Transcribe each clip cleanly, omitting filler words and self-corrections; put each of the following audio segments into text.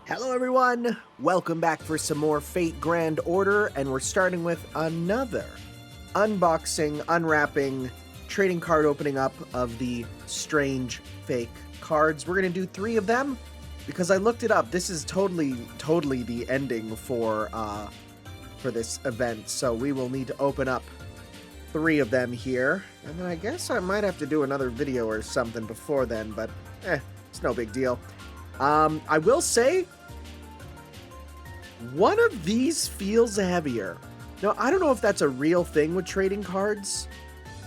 Hello everyone! Welcome back for some more Fate Grand Order, and we're starting with another unboxing, unwrapping, trading card opening up of the strange fake cards. We're going to do 3 of them, because I looked it up. This is totally the ending for this event, so we will need to open up 3 of them here. And then I guess I might have to do another video or something before then, but it's no big deal. I will say, one of these feels heavier. Now, I don't know if that's a real thing with trading cards,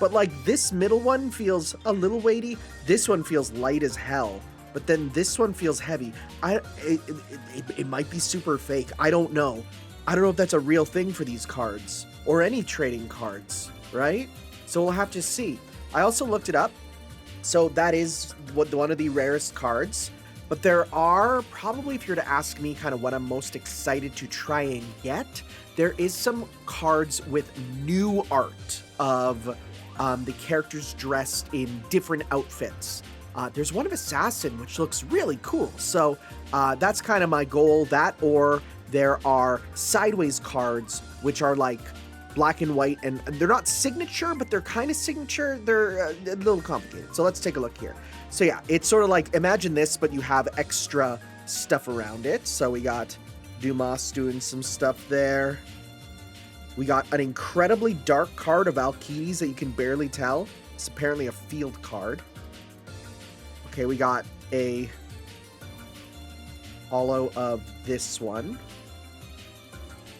but like this middle one feels a little weighty. This one feels light as hell, but then this one feels heavy. It might be super fake. I don't know. I don't know if that's a real thing for these cards or any trading cards, right? So we'll have to see. I also looked it up. So that is one of the rarest cards. But there are, probably if you're to ask me kind of what I'm most excited to try and get, there is some cards with new art of the characters dressed in different outfits. There's one of Assassin, which looks really cool. So that's kind of my goal, that, or there are Sideways cards, which are like black and white, and they're not signature, but they're kind of signature. They're a little complicated. So let's take a look here. So yeah, it's sort of like, imagine this, but you have extra stuff around it. So we got Dumas doing some stuff there. We got an incredibly dark card of Alcides that you can barely tell. It's apparently a field card. Okay, we got a holo of this one.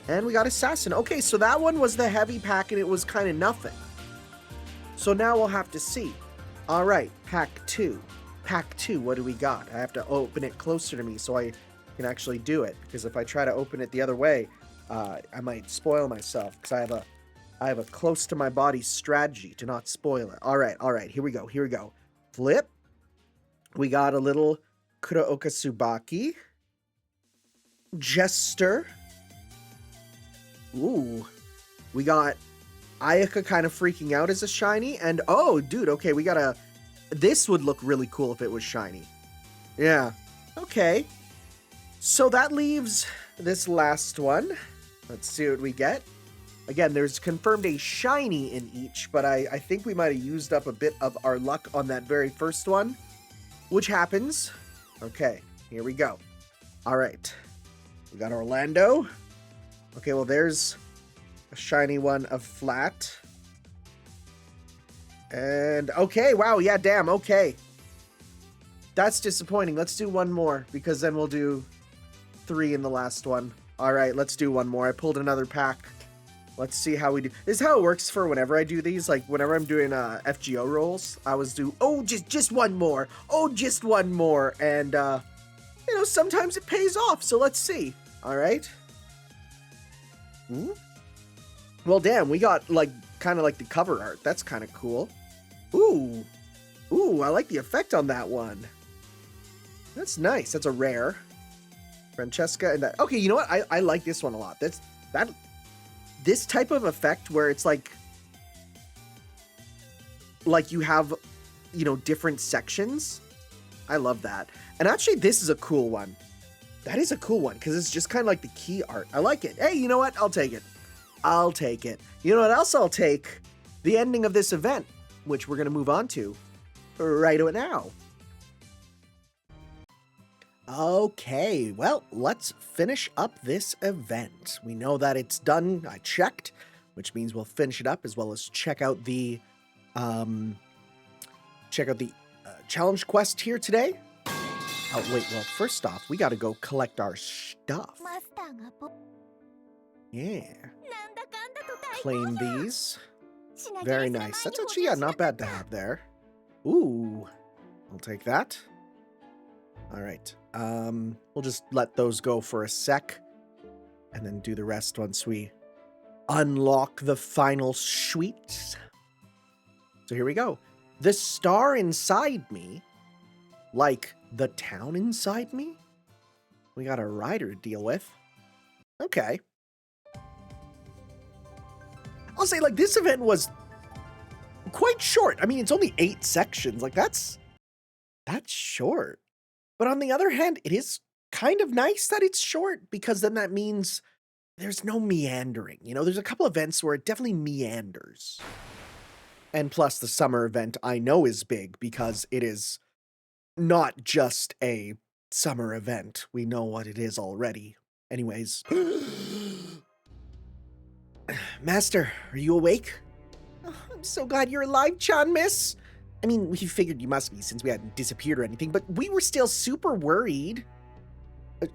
And we got Assassin. Okay, so that one was the heavy pack and it was kind of nothing. So now we'll have to see. All right, pack 2. Pack 2, what do we got? I have to open it closer to me so I can actually do it. Because if I try to open it the other way, I might spoil myself. Because I have a close to my body strategy to not spoil it. All right, here we go. Flip. We got a little Kuraoka Tsubaki. Jester. Ooh. We got Ayaka kind of freaking out as a shiny, and oh, dude, okay, we got a... This would look really cool if it was shiny. Yeah. Okay. So that leaves this last one. Let's see what we get. Again, there's confirmed a shiny in each, but I think we might have used up a bit of our luck on that very first one, which happens. Okay, here we go. All right. We got Orlando. Okay, well, there's a shiny one of Flat. And, okay, wow, yeah, damn, okay. That's disappointing. Let's do one more, because then we'll do 3 in the last one. All right, let's do one more. I pulled another pack. Let's see how we do. This is how it works for whenever I do these. Like, whenever I'm doing FGO rolls, I always do, oh, just one more. Oh, just one more. And, you know, sometimes it pays off, so let's see. All right. Well, damn, we got, like, kind of like the cover art. That's kind of cool. Ooh, I like the effect on that one. That's nice. That's a rare. Francesca and that. Okay, you know what? I like this one a lot. This type of effect where it's like you have, you know, different sections. I love that. And actually, this is a cool one. That is a cool one because it's just kind of like the key art. I like it. Hey, you know what? I'll take it. I'll take it. You know what else I'll take? The ending of this event, which we're going to move on to right now. Okay, well, let's finish up this event. We know that it's done. I checked, which means we'll finish it up as well as check out the challenge quest here today. Oh, wait, well, first off, we got to go collect our stuff. Yeah. Claim these. Very nice. That's actually, yeah, not bad to have there. Ooh. I'll take that. All right. We'll just let those go for a sec. And then do the rest once we unlock the final suites. So here we go. The star inside me. Like the town inside me? We got a rider to deal with. Okay. I'll say, like, this event was quite short. I mean, it's only 8 sections. Like, that's short. But on the other hand, it is kind of nice that it's short because then that means there's no meandering. There's a couple events where it definitely meanders. And plus, the summer event I know is big because it is not just a summer event. We know what it is already. Anyways. Master, are you awake? Oh, I'm so glad you're alive, Chan, miss. I mean, we figured you must be since we hadn't disappeared or anything, but we were still super worried.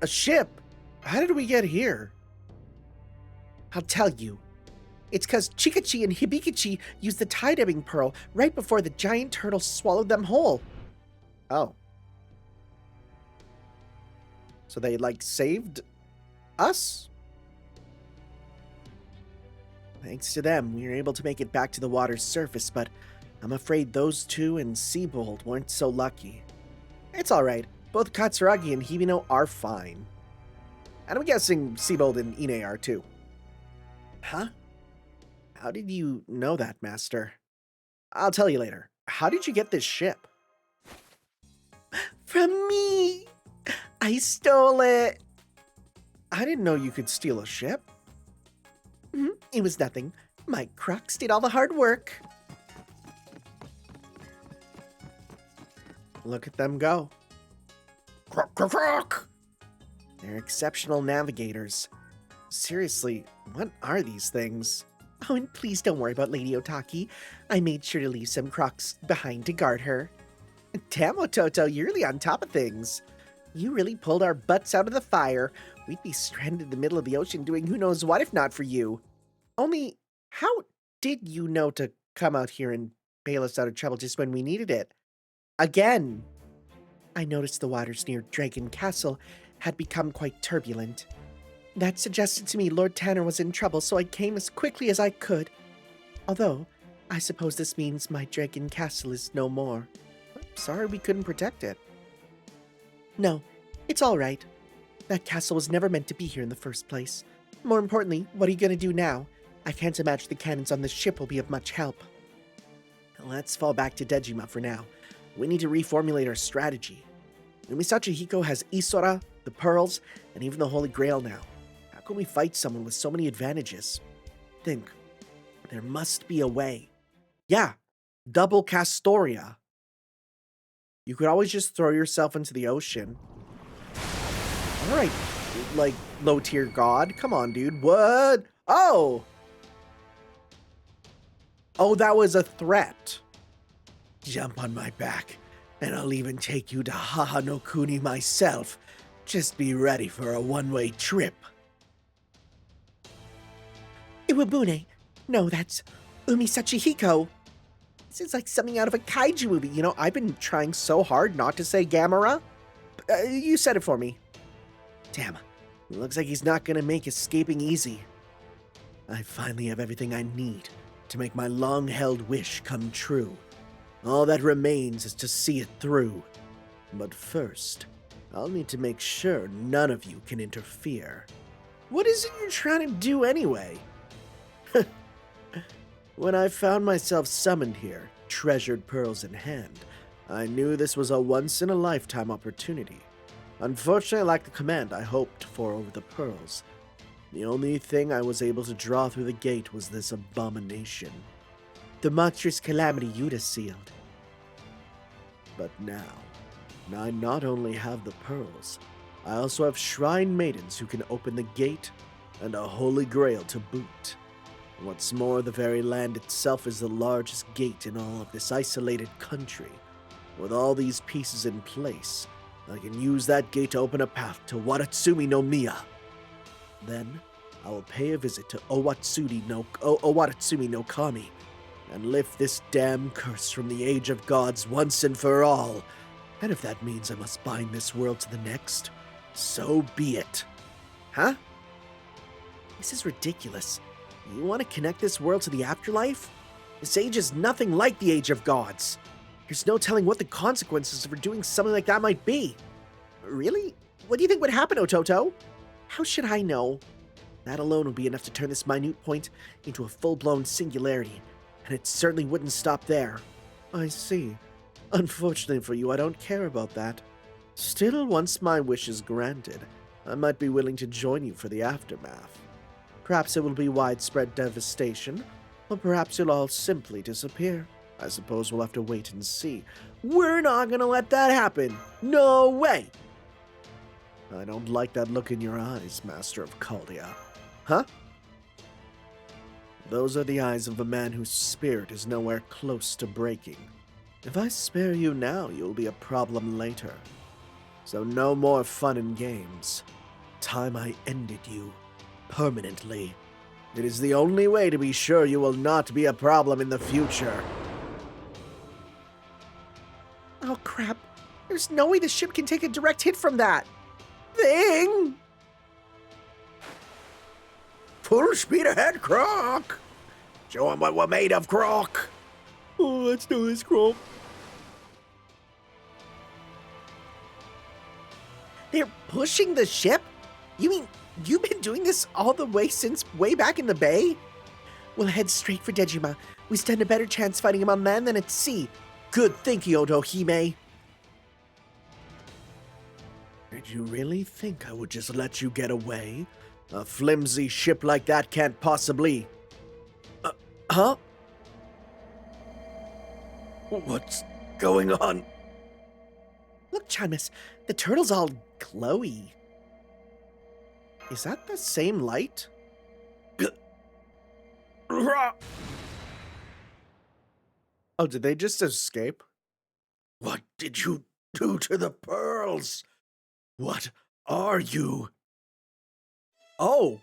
A ship? How did we get here? I'll tell you. It's because Chikachi and Hibikachi used the tide-ebbing pearl right before the giant turtle swallowed them whole. Oh. So they, saved us? Thanks to them, we were able to make it back to the water's surface, but I'm afraid those two and Seabold weren't so lucky. It's alright. Both Katsuragi and Hibino are fine. And I'm guessing Seabold and Ine are too. Huh? How did you know that, Master? I'll tell you later. How did you get this ship? From me! I stole it! I didn't know you could steal a ship. It was nothing. My crux did all the hard work. Look at them go. Croak, croak, croak! They're exceptional navigators. Seriously, what are these things? Oh, and please don't worry about Lady Otaki. I made sure to leave some crocs behind to guard her. Damn, Ototo, you're really on top of things. You really pulled our butts out of the fire. We'd be stranded in the middle of the ocean doing who knows what if not for you. Only, how did you know to come out here and bail us out of trouble just when we needed it? Again. I noticed the waters near Dragon Castle had become quite turbulent. That suggested to me Lord Tanner was in trouble, so I came as quickly as I could. Although, I suppose this means my Dragon Castle is no more. Sorry we couldn't protect it. No, it's all right. That castle was never meant to be here in the first place. More importantly, what are you going to do now? I can't imagine the cannons on this ship will be of much help. Let's fall back to Dejima for now. We need to reformulate our strategy. Umisachi Hiko has Isora, the pearls, and even the Holy Grail now. How can we fight someone with so many advantages? Think. There must be a way. Yeah, double Castoria. You could always just throw yourself into the ocean. Alright, low-tier god. Come on, dude. What? Oh! Oh, that was a threat. Jump on my back, and I'll even take you to Haha no Kuni myself. Just be ready for a one-way trip. Iwabune. No, that's Umisachi Hiko. This is like something out of a kaiju movie. I've been trying so hard not to say Gamera. You said it for me. Damn, it looks like he's not gonna make escaping easy. I finally have everything I need to make my long-held wish come true. All that remains is to see it through. But first, I'll need to make sure none of you can interfere. What is it you're trying to do anyway? When I found myself summoned here, treasured pearls in hand, I knew this was a once-in-a-lifetime opportunity. Unfortunately, I lacked the command I hoped for over the pearls. The only thing I was able to draw through the gate was this abomination. The monstrous calamity Yuta sealed. But now, I not only have the pearls, I also have shrine maidens who can open the gate, and a holy grail to boot. What's more, the very land itself is the largest gate in all of this isolated country. With all these pieces in place, I can use that gate to open a path to Watatsumi no Miya. Then, I will pay a visit to Owatatsumi no Kami, and lift this damn curse from the Age of Gods once and for all. And if that means I must bind this world to the next, so be it. Huh? This is ridiculous. You want to connect this world to the afterlife? This age is nothing like the Age of Gods. There's no telling what the consequences for doing something like that might be. Really? What do you think would happen, Ototo? How should I know? That alone would be enough to turn this minute point into a full-blown singularity, and it certainly wouldn't stop there. I see. Unfortunately for you, I don't care about that. Still, once my wish is granted, I might be willing to join you for the aftermath. Perhaps it will be widespread devastation, or perhaps you'll all simply disappear. I suppose we'll have to wait and see. We're not gonna let that happen! No way! I don't like that look in your eyes, Master of Caldia. Huh? Those are the eyes of a man whose spirit is nowhere close to breaking. If I spare you now, you'll be a problem later. So no more fun and games. Time I ended you. Permanently. It is the only way to be sure you will not be a problem in the future. Oh crap. There's no way the ship can take a direct hit from that thing! Full speed ahead, Croc! Show 'em what we're made of, Croc! Oh, let's do this, Croc. They're pushing the ship? You mean you've been doing this all the way since way back in the bay? We'll head straight for Dejima. We stand a better chance fighting him on land than at sea. Good thinking, Otohime. Did you really think I would just let you get away? A flimsy ship like that can't possibly... Huh? What's going on? Look, Chanmis, the turtle's all glowy. Is that the same light? Oh, did they just escape? What did you do to the pearls? What are you? Oh.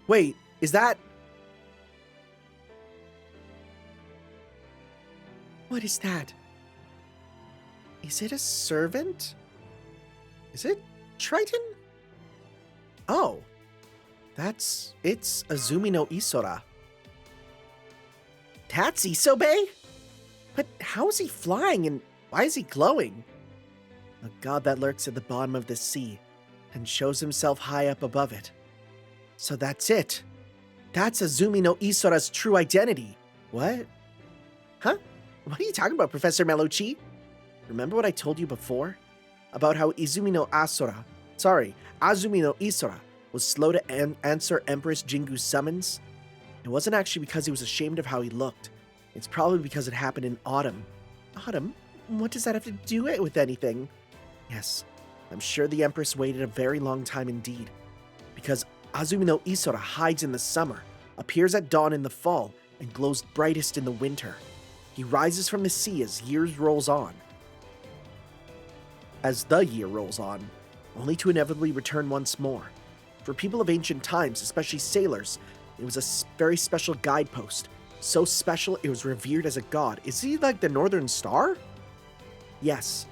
Wait, is that... What is that? Is it a servant? Is it Triton? Oh. It's Azumi no Isora. That's Isobe? But how is he flying and why is he glowing? A god that lurks at the bottom of the sea and shows himself high up above it. So that's it. That's Azumi no Isora's true identity. What? Huh? What are you talking about, Professor Melucci? Remember what I told you before? About how Azumi no Isora was slow to answer Empress Jingu's summons? It wasn't actually because he was ashamed of how he looked. It's probably because it happened in autumn. Autumn? What does that have to do with anything? Yes, I'm sure the Empress waited a very long time indeed. Because Azumi no Isora hides in the summer, appears at dawn in the fall, and glows brightest in the winter. He rises from the sea as the year rolls on, only to inevitably return once more. For people of ancient times, especially sailors, it was a very special guidepost. So special, it was revered as a god. Is he like the Northern Star? Yes.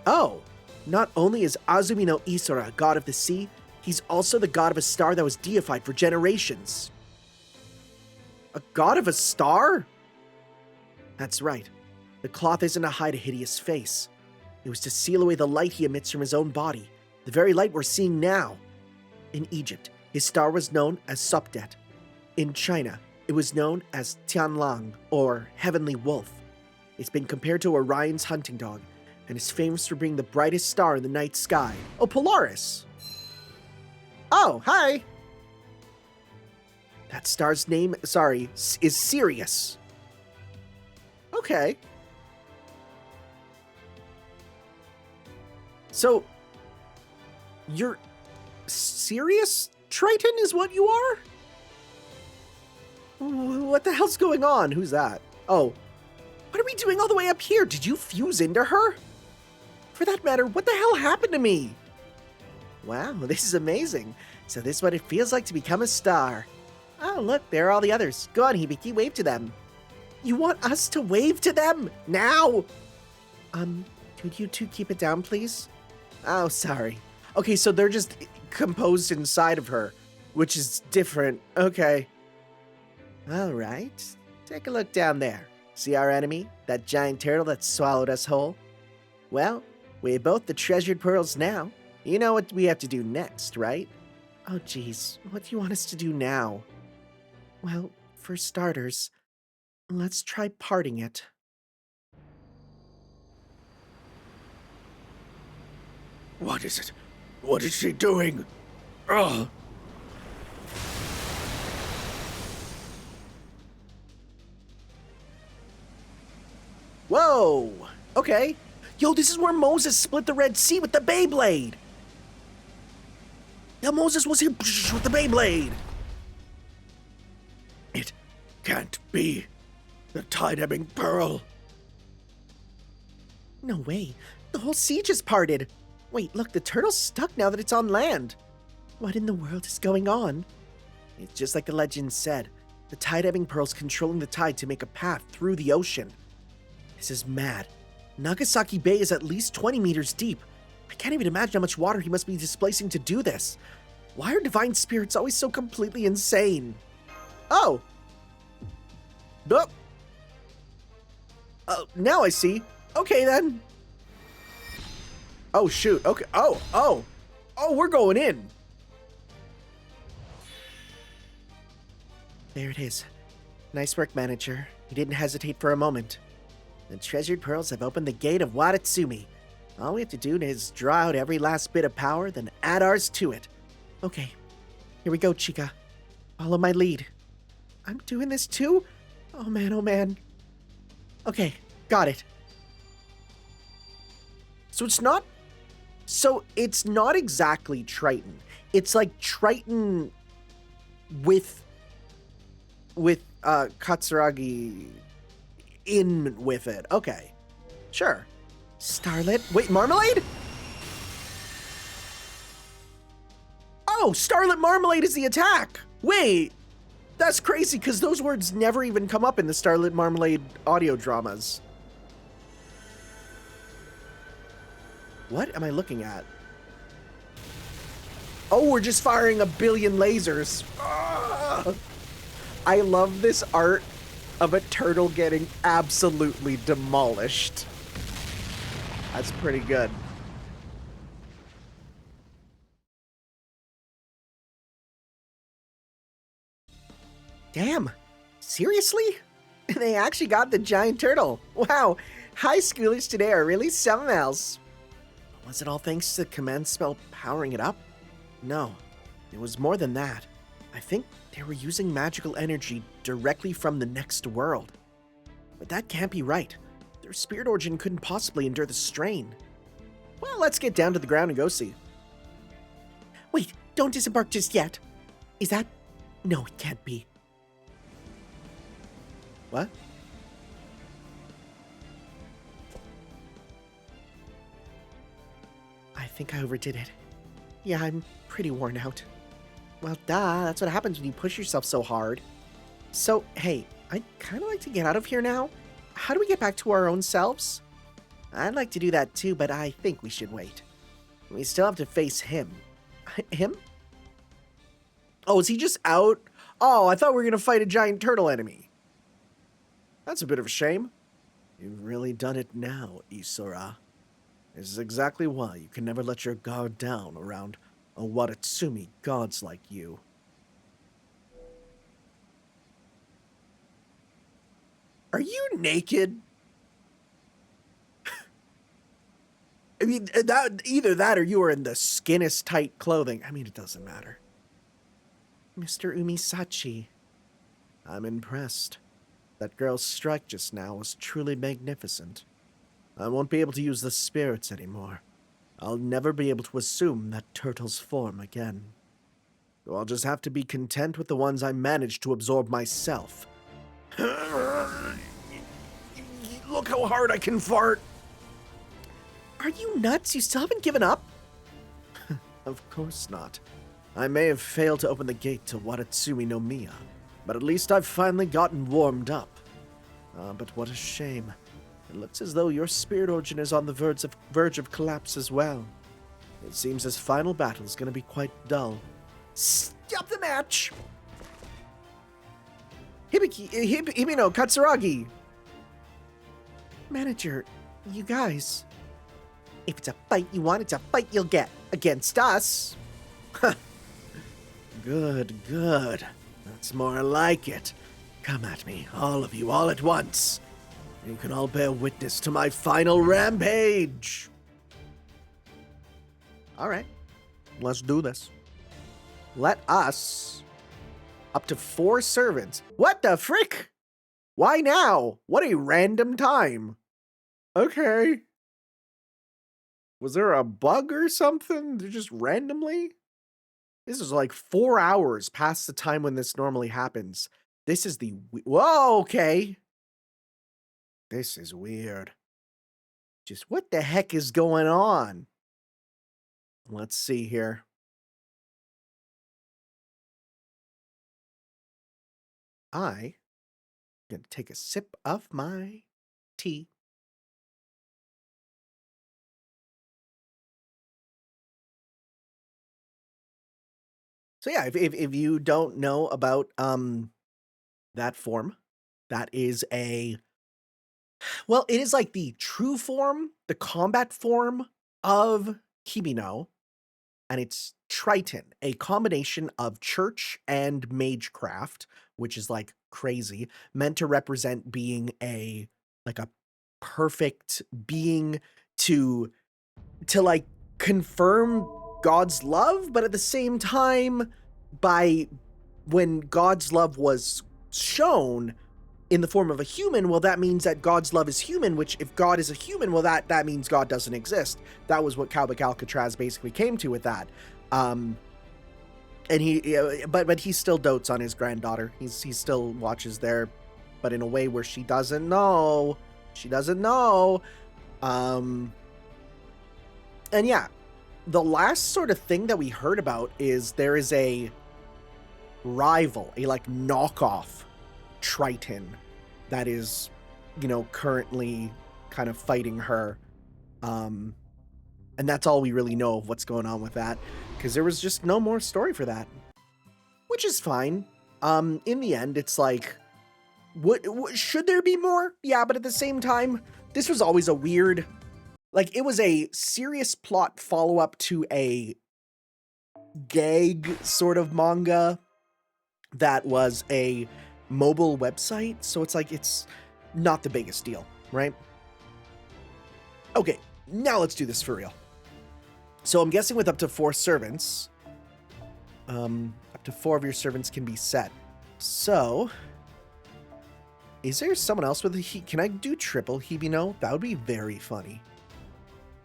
Oh, not only is Azumi no Isora a god of the sea, he's also the god of a star that was deified for generations. A god of a star? That's right. The cloth isn't to hide a hideous face. It was to seal away the light he emits from his own body, the very light we're seeing now. In Egypt, his star was known as Sopdet. In China, it was known as Tianlang, or Heavenly Wolf. It's been compared to Orion's hunting dog, and is famous for being the brightest star in the night sky. Oh, Polaris! Oh, hi! That star's name, is Sirius. Okay. So, you're serious? Triton is what you are? What the hell's going on? Who's that? Oh, what are we doing all the way up here? Did you fuse into her? For that matter, what the hell happened to me? Wow, this is amazing. So this is what it feels like to become a star. Oh, look, there are all the others. Go on, Hibiki, wave to them. You want us to wave to them? Now? Could you two keep it down, please? Oh, sorry. Okay, so they're just composed inside of her, which is different. Okay. All right. Take a look down there. See our enemy? That giant turtle that swallowed us whole? Well, we have both the treasured pearls now. You know what we have to do next, right? Oh, geez. What do you want us to do now? Well, for starters, let's try parting it. What is it? What is she doing? Ugh. Whoa! Okay. Yo, this is where Moses split the Red Sea with the Beyblade! Yo, Moses was here with the Beyblade! It can't be the tide-ebbing pearl. No way. The whole sea just parted. Wait, look, the turtle's stuck now that it's on land. What in the world is going on? It's just like the legend said. The tide-ebbing pearl's controlling the tide to make a path through the ocean. This is mad. Nagasaki Bay is at least 20 meters deep. I can't even imagine how much water he must be displacing to do this. Why are divine spirits always so completely insane? Oh. Nope. Now I see. Okay, then. Oh, shoot. Okay. Oh, we're going in. There it is. Nice work, manager. You didn't hesitate for a moment. The treasured pearls have opened the gate of Watatsumi. All we have to do is draw out every last bit of power, then add ours to it. Okay, here we go, Chica. Follow my lead. I'm doing this too? Oh man. Okay, got it. So it's not exactly Triton. It's like Triton with Katsuragi in with it. Okay. Sure. Starlit. Wait, Marmalade? Oh, Starlit Marmalade is the attack. Wait. That's crazy because those words never even come up in the Starlit Marmalade audio dramas. What am I looking at? Oh, we're just firing a billion lasers. Ah! I love this art of a turtle getting absolutely demolished. That's pretty good. Damn, seriously? They actually got the giant turtle. Wow, high schoolers today are really something else. Was it all thanks to the command spell powering it up? No, it was more than that. I think they were using magical energy directly from the next world. But that can't be right. Their spirit origin couldn't possibly endure the strain. Well, let's get down to the ground and go see. Wait, don't disembark just yet. Is that... No, it can't be. What? I think I overdid it. Yeah, I'm pretty worn out. Well, duh, that's what happens when you push yourself so hard. So, hey, I'd kind of like to get out of here now. How do we get back to our own selves? I'd like to do that too, but I think we should wait. We still have to face him. Him? Oh, is he just out? Oh, I thought we were going to fight a giant turtle enemy. That's a bit of a shame. You've really done it now, Isora. This is exactly why you can never let your guard down around a Watatsumi gods like you. Are you naked? I mean, either that or you are in the skinniest tight clothing. I mean, it doesn't matter. Mr. Umisachi. I'm impressed. That girl's strike just now was truly magnificent. I won't be able to use the spirits anymore. I'll never be able to assume that turtle's form again. So I'll just have to be content with the ones I managed to absorb myself. Look how hard I can fart! Are you nuts? You still haven't given up? Of course not. I may have failed to open the gate to Watatsumi no Miya, but at least I've finally gotten warmed up. But what a shame. It looks as though your spirit origin is on the verge of collapse as well. It seems this final battle is going to be quite dull. Stop the match! Hibino Katsuragi! Manager, you guys... If it's a fight you want, it's a fight you'll get. Against us. Good. That's more like it. Come at me, all of you, all at once. You can all bear witness to my final rampage. All right. Let's do this. Let us. Up to 4 servants. What the frick? Why now? What a random time. Okay. Was there a bug or something? Just randomly? This is like 4 hours past the time when this normally happens. This is the... Whoa, okay. This is weird. Just what the heck is going on? Let's see here. I'm going to take a sip of my tea. So yeah, if you don't know about that form, that is a... Well, it is like the true form, the combat form of Hibino, and it's Triton, a combination of church and magecraft, which is like crazy, meant to represent being a perfect being to like confirm God's love, but at the same time, by when God's love was shown in the form of a human, well, that means that God's love is human, which if God is a human, well, that means God doesn't exist. That was what Calbec Alcatraz basically came to with that. And but he still dotes on his granddaughter. He still watches there, but in a way where she doesn't know. She doesn't know. And yeah, the last sort of thing that we heard about is there is a rival, a like knockoff Triton that is, currently kind of fighting her. And that's all we really know of what's going on with that, because there was just no more story for that, which is fine. In the end, it's like, what should there be more? Yeah, but at the same time, this was always a weird, like, it was a serious plot follow-up to a gag sort of manga that was a mobile website, so it's like, it's not the biggest deal, right? Okay, now let's do this for real. So I'm guessing with up to 4 servants, up to 4 of your servants can be set. So, is there someone else with a can I do triple Hibino? That would be very funny.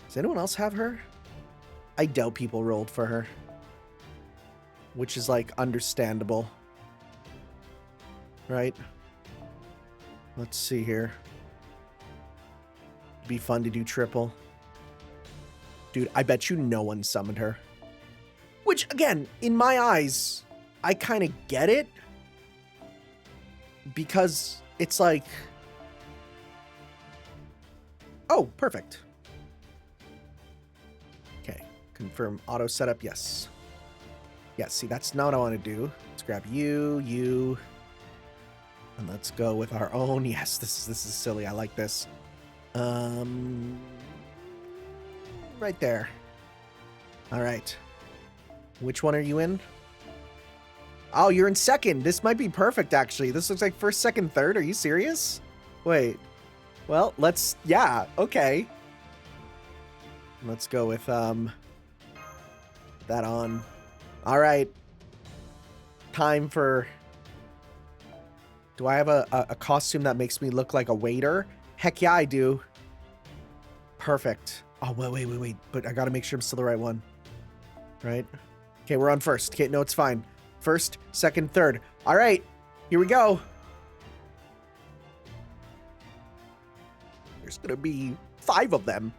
Does anyone else have her? I doubt people rolled for her, which is like understandable. Right? Let's see here. It'd be fun to do triple. Dude, I bet you no one summoned her. Which, again, in my eyes, I kind of get it. Because it's like... Oh, perfect. Okay, confirm auto setup, yes. Yes, see, that's not what I want to do. Let's grab you... And let's go with our own. Yes, this is silly. I like this. Right there. All right. Which one are you in? Oh, you're in second. This might be perfect, actually. This looks like first, second, third. Are you serious? Wait. Well, let's... Yeah, okay. Let's go with, that on. All right. Time for... Do I have a costume that makes me look like a waiter? Heck yeah, I do. Perfect. Oh, wait. But I gotta make sure I'm still the right one. Right? Okay, we're on first. Okay, no, it's fine. First, second, third. All right, here we go. There's gonna be 5 of them.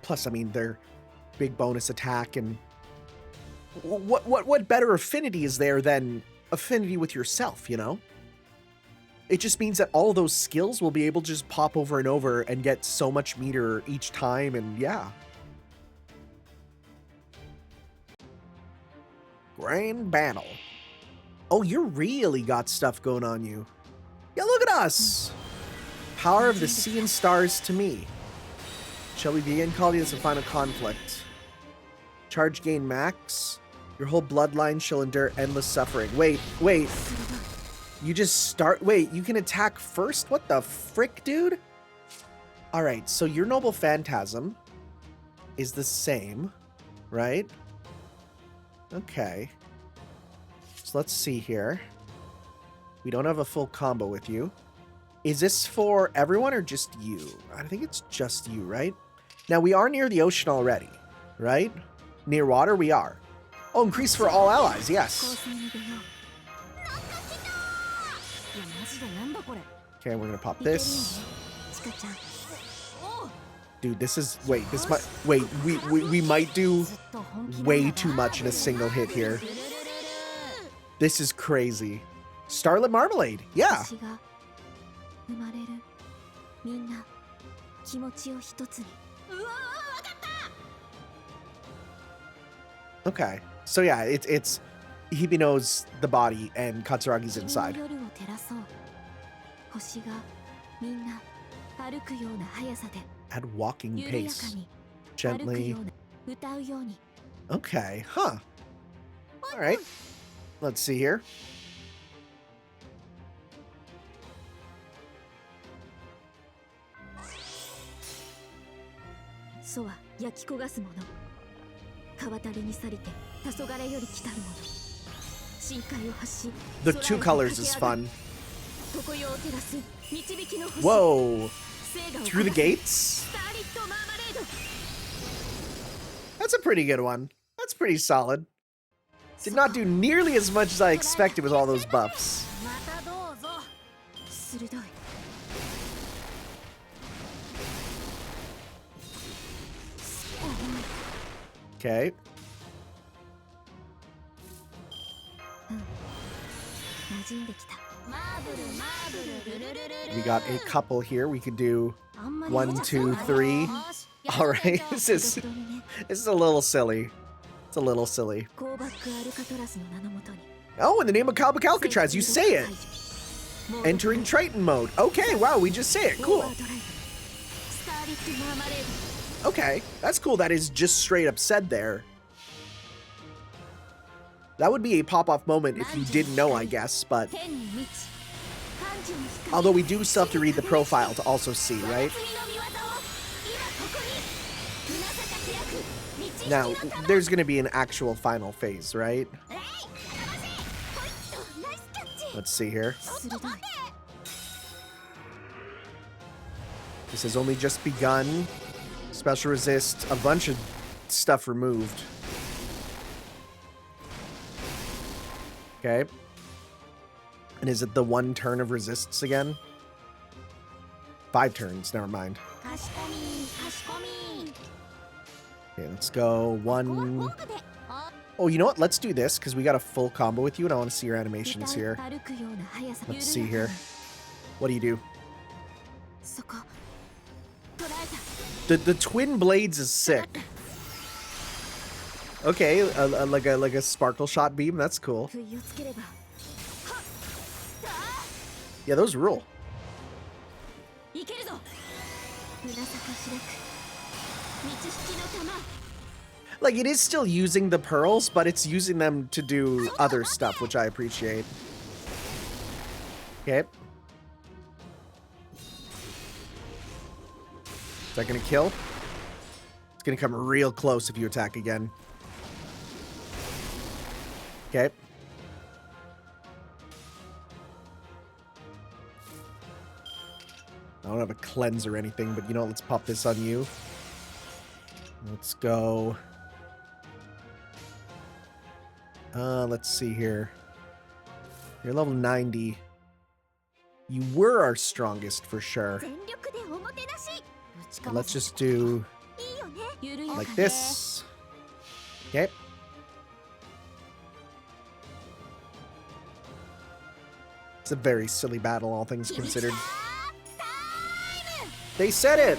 Plus, I mean, they're big bonus attack, and what better affinity is there than affinity with yourself, you know? It just means that all those skills will be able to just pop over and over and get so much meter each time, and yeah. Grand battle. Oh, you really got stuff going on you. Yeah, look at us. Power of the sea and stars to me. Shall we begin? Calling this a final conflict. Charge gain max. Your whole bloodline shall endure endless suffering. Wait. You just start... Wait, you can attack first? What the frick, dude? Alright, so your Noble Phantasm is the same, right? Okay. So let's see here. We don't have a full combo with you. Is this for everyone or just you? I think it's just you, right? Now, we are near the ocean already, right? Near water, we are. Oh, increase for all allies, yes. Okay, we're gonna pop this. Dude, this is... Wait, this might... Wait, we might do way too much in a single hit here. This is crazy. Starlit Marmalade, yeah. Okay, so yeah, it's Hibino's the body and Katsuragi's inside. Add walking pace. Gently. Okay, huh. Alright. Let's see here. The two colors is fun. Whoa! Through the gates? That's a pretty good one. That's pretty solid. Did not do nearly as much as I expected with all those buffs. Okay. We got a couple here. We could do 1, 2, 3. All right. This is a little silly. It's a little silly. Oh, in the name of Calbic Alcatraz, you say it. Entering Triton mode. Okay, wow, we just say it. Cool. Okay, that's cool. That is just straight up said there. That would be a pop-off moment if you didn't know, I guess, but... Although we do still have to read the profile to also see, right? Now, there's going to be an actual final phase, right? Let's see here. This has only just begun. Special resist, a bunch of stuff removed. Okay. And is it the 1 turn of resists again? 5 turns, never mind. Okay, let's go 1. Oh, you know what? Let's do this, because we got a full combo with you, and I want to see your animations here. Let's see here. What do you do? The twin blades is sick. Okay, like a sparkle shot beam. That's cool. Yeah, those rule. Like, it is still using the pearls, but it's using them to do other stuff, which I appreciate. Okay. Is that gonna kill? It's gonna come real close if you attack again. Okay. I don't have a cleanse or anything, but you know what? Let's pop this on you. Let's go. Let's see here. You're level 90. You were our strongest for sure. But let's just do like this. Okay. It's a very silly battle, all things considered. They said it!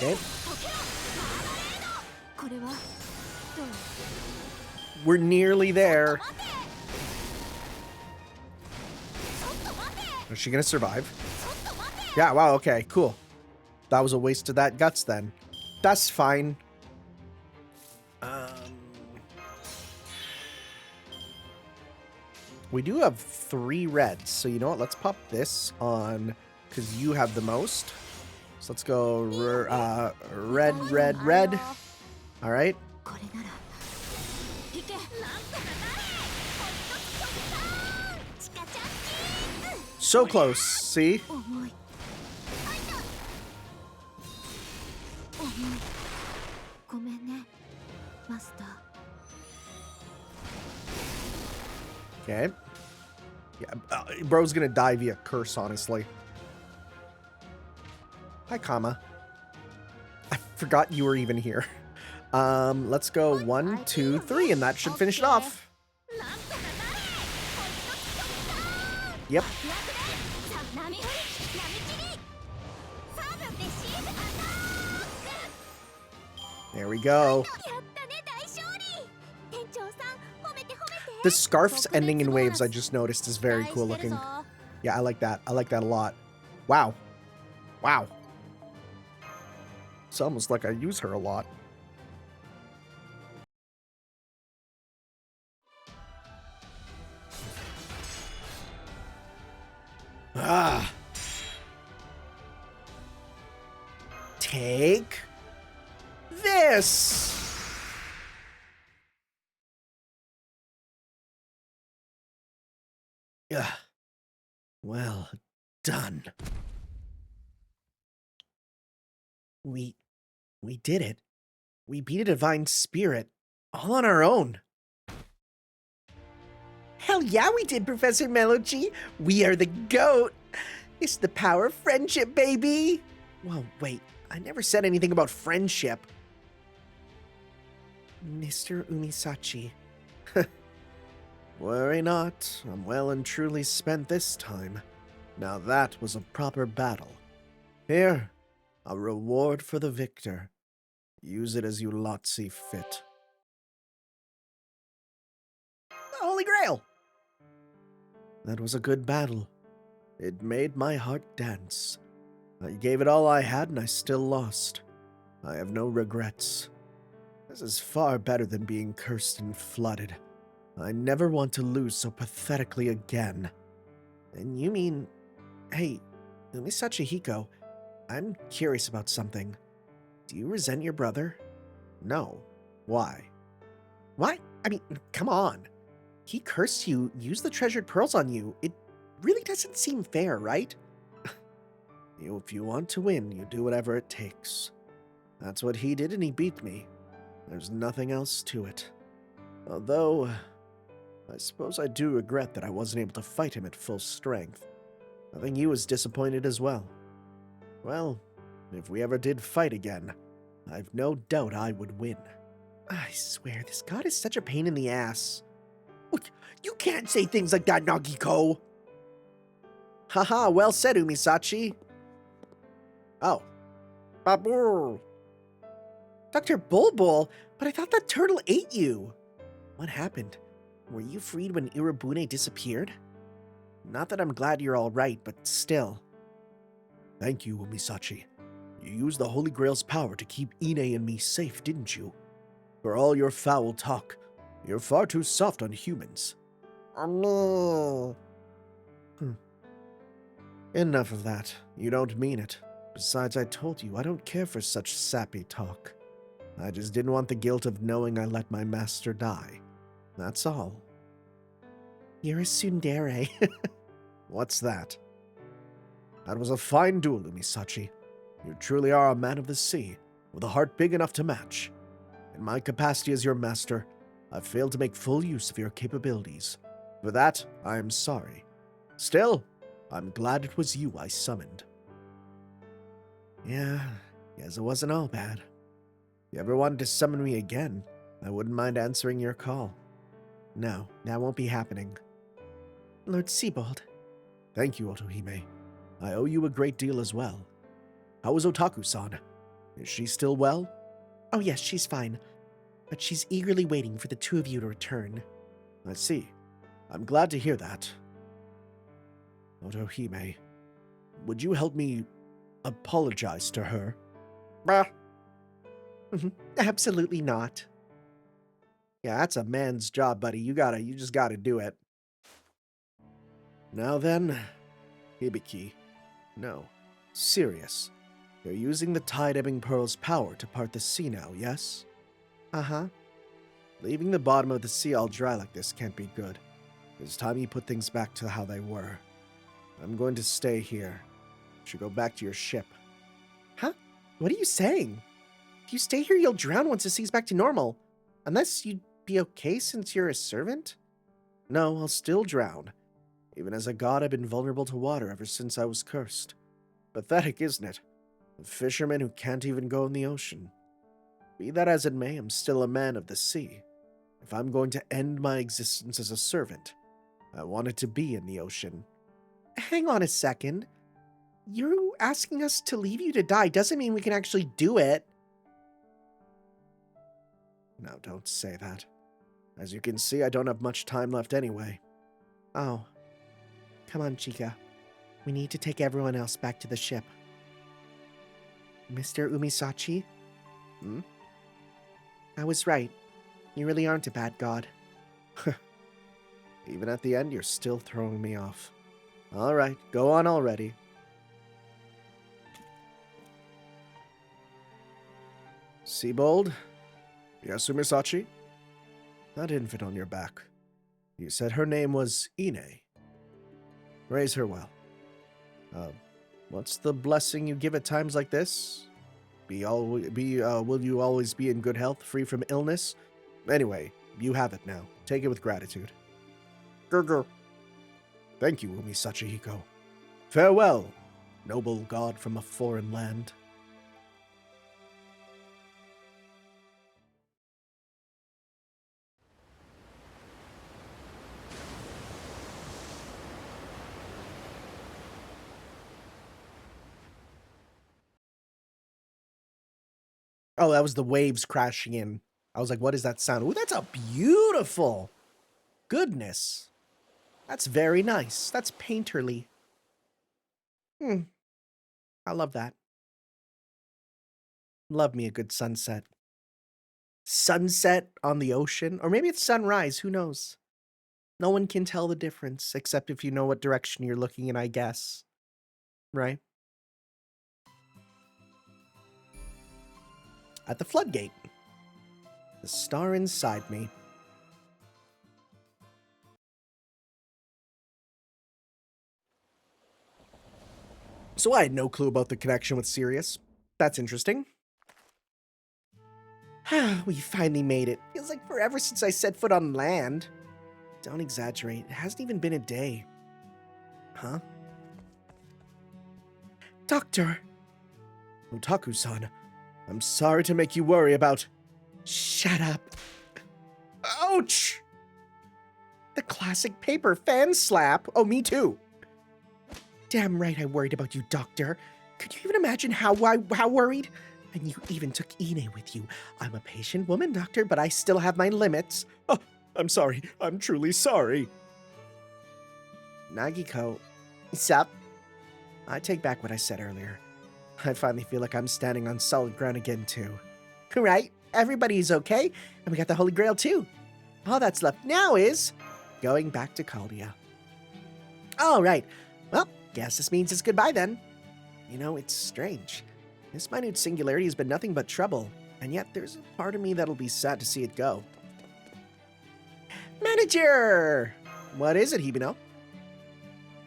Okay. We're nearly there. Is she gonna survive? Yeah, wow, okay, cool. That was a waste of that guts then. That's fine. We do have 3 reds, so you know what? Let's pop this on, because you have the most. So let's go red, red, red. All right. So close, see? Okay. Yeah, bro's gonna die via curse, honestly. Hi, Kama. I forgot you were even here. Let's go 1, 2, 3, and that should finish it off. Yep. There we go. The scarfs ending in waves I just noticed is very cool looking. Yeah, I like that. I like that a lot. Wow. Wow. It's almost like I use her a lot. Ah. Take this. Yeah. Well done. We did it. We beat a divine spirit all on our own. Hell yeah, we did, Professor Melogy. We are the GOAT. It's the power of friendship, baby. Whoa, wait. I never said anything about friendship. Mr. Umisachi. Worry not. I'm well and truly spent this time. Now that was a proper battle. Here, a reward for the victor. Use it as you lot see fit. The Holy Grail! That was a good battle. It made my heart dance. I gave it all I had and I still lost. I have no regrets. This is far better than being cursed and flooded. I never want to lose so pathetically again. And you mean... Hey, Umisachi Hiko, I'm curious about something. Do you resent your brother? No. Why? What? I mean, come on. He cursed you, used the treasured pearls on you. It really doesn't seem fair, right? If you want to win, you do whatever it takes. That's what he did and he beat me. There's nothing else to it. Although, I suppose I do regret that I wasn't able to fight him at full strength. I think he was disappointed as well. Well, if we ever did fight again, I've no doubt I would win. I swear, this god is such a pain in the ass. You can't say things like that, Nagiko! Haha, well said, Umisachi. Oh. Babur. Dr. Bulbul, but I thought that turtle ate you. What happened? Were you freed when Irabune disappeared? Not that I'm glad you're all right, but still. Thank you, Umisachi. You used the Holy Grail's power to keep Ine and me safe, didn't you? For all your foul talk, you're far too soft on humans. No. Enough of that. You don't mean it. Besides, I told you, I don't care for such sappy talk. I just didn't want the guilt of knowing I let my master die. That's all. You're a tsundere. What's that? That was a fine duel, Umisachi. You truly are a man of the sea, with a heart big enough to match. In my capacity as your master, I've failed to make full use of your capabilities. For that, I am sorry. Still, I'm glad it was you I summoned. Yeah, guess it wasn't all bad. If you ever wanted to summon me again, I wouldn't mind answering your call. No, that won't be happening. Lord Siebold. Thank you, Otohime. I owe you a great deal as well. How is Otaku-san? Is she still well? Oh yes, she's fine. But she's eagerly waiting for the two of you to return. I see. I'm glad to hear that. Otohime, would you help me apologize to her? Bah. Absolutely not. Yeah, that's a man's job, buddy. You just gotta do it. Now then, Hibiki. No, serious. You're using the tide-ebbing pearl's power to part the sea now, yes? Uh-huh. Leaving the bottom of the sea all dry like this can't be good. It's time you put things back to how they were. I'm going to stay here. You should go back to your ship. Huh? What are you saying? If you stay here, you'll drown once the sea's back to normal. Unless you'd be okay since you're a servant? No, I'll still drown. Even as a god, I've been vulnerable to water ever since I was cursed. Pathetic, isn't it? A fisherman who can't even go in the ocean. Be that as it may, I'm still a man of the sea. If I'm going to end my existence as a servant, I want it to be in the ocean. Hang on a second. You asking us to leave you to die doesn't mean we can actually do it. Now, don't say that. As you can see, I don't have much time left anyway. Oh. Come on, Chica. We need to take everyone else back to the ship. Mr. Umisachi? Hmm? I was right. You really aren't a bad god. Even at the end, you're still throwing me off. All right, go on already. Seabold? Yes, Umisachi? That infant on your back. You said her name was Ine. Raise her well. What's the blessing you give at times like this? Will you always be in good health, free from illness? Anyway, you have it now. Take it with gratitude. Gurgur. Thank you, Umisachi Hiko. Farewell, noble god from a foreign land. Oh, that was the waves crashing in. I was like, what is that sound? Ooh, that's a beautiful. Goodness. That's very nice. That's painterly. I love that. Love me a good sunset. Sunset on the ocean? Or maybe it's sunrise, who knows? No one can tell the difference, except if you know what direction you're looking in, I guess. Right? At the floodgate. The star inside me. So I had no clue about the connection with Sirius. That's interesting. We finally made it. Feels like forever since I set foot on land. Don't exaggerate. It hasn't even been a day. Huh? Doctor! Otaku-san, I'm sorry to make you worry about... Shut up. Ouch! The classic paper fan slap. Oh, me too. Damn right I worried about you, Doctor. Could you even imagine how worried? And you even took Ine with you. I'm a patient woman, Doctor, but I still have my limits. Oh, I'm sorry. I'm truly sorry. Nagiko. Sup? I take back what I said earlier. I finally feel like I'm standing on solid ground again, too. Right? Everybody's okay, and we got the Holy Grail, too. All that's left now is going back to Caldia. All right. Well, guess this means it's goodbye, then. You know, it's strange. This minute singularity has been nothing but trouble, and yet there's a part of me that'll be sad to see it go. Manager! What is it, Hibino?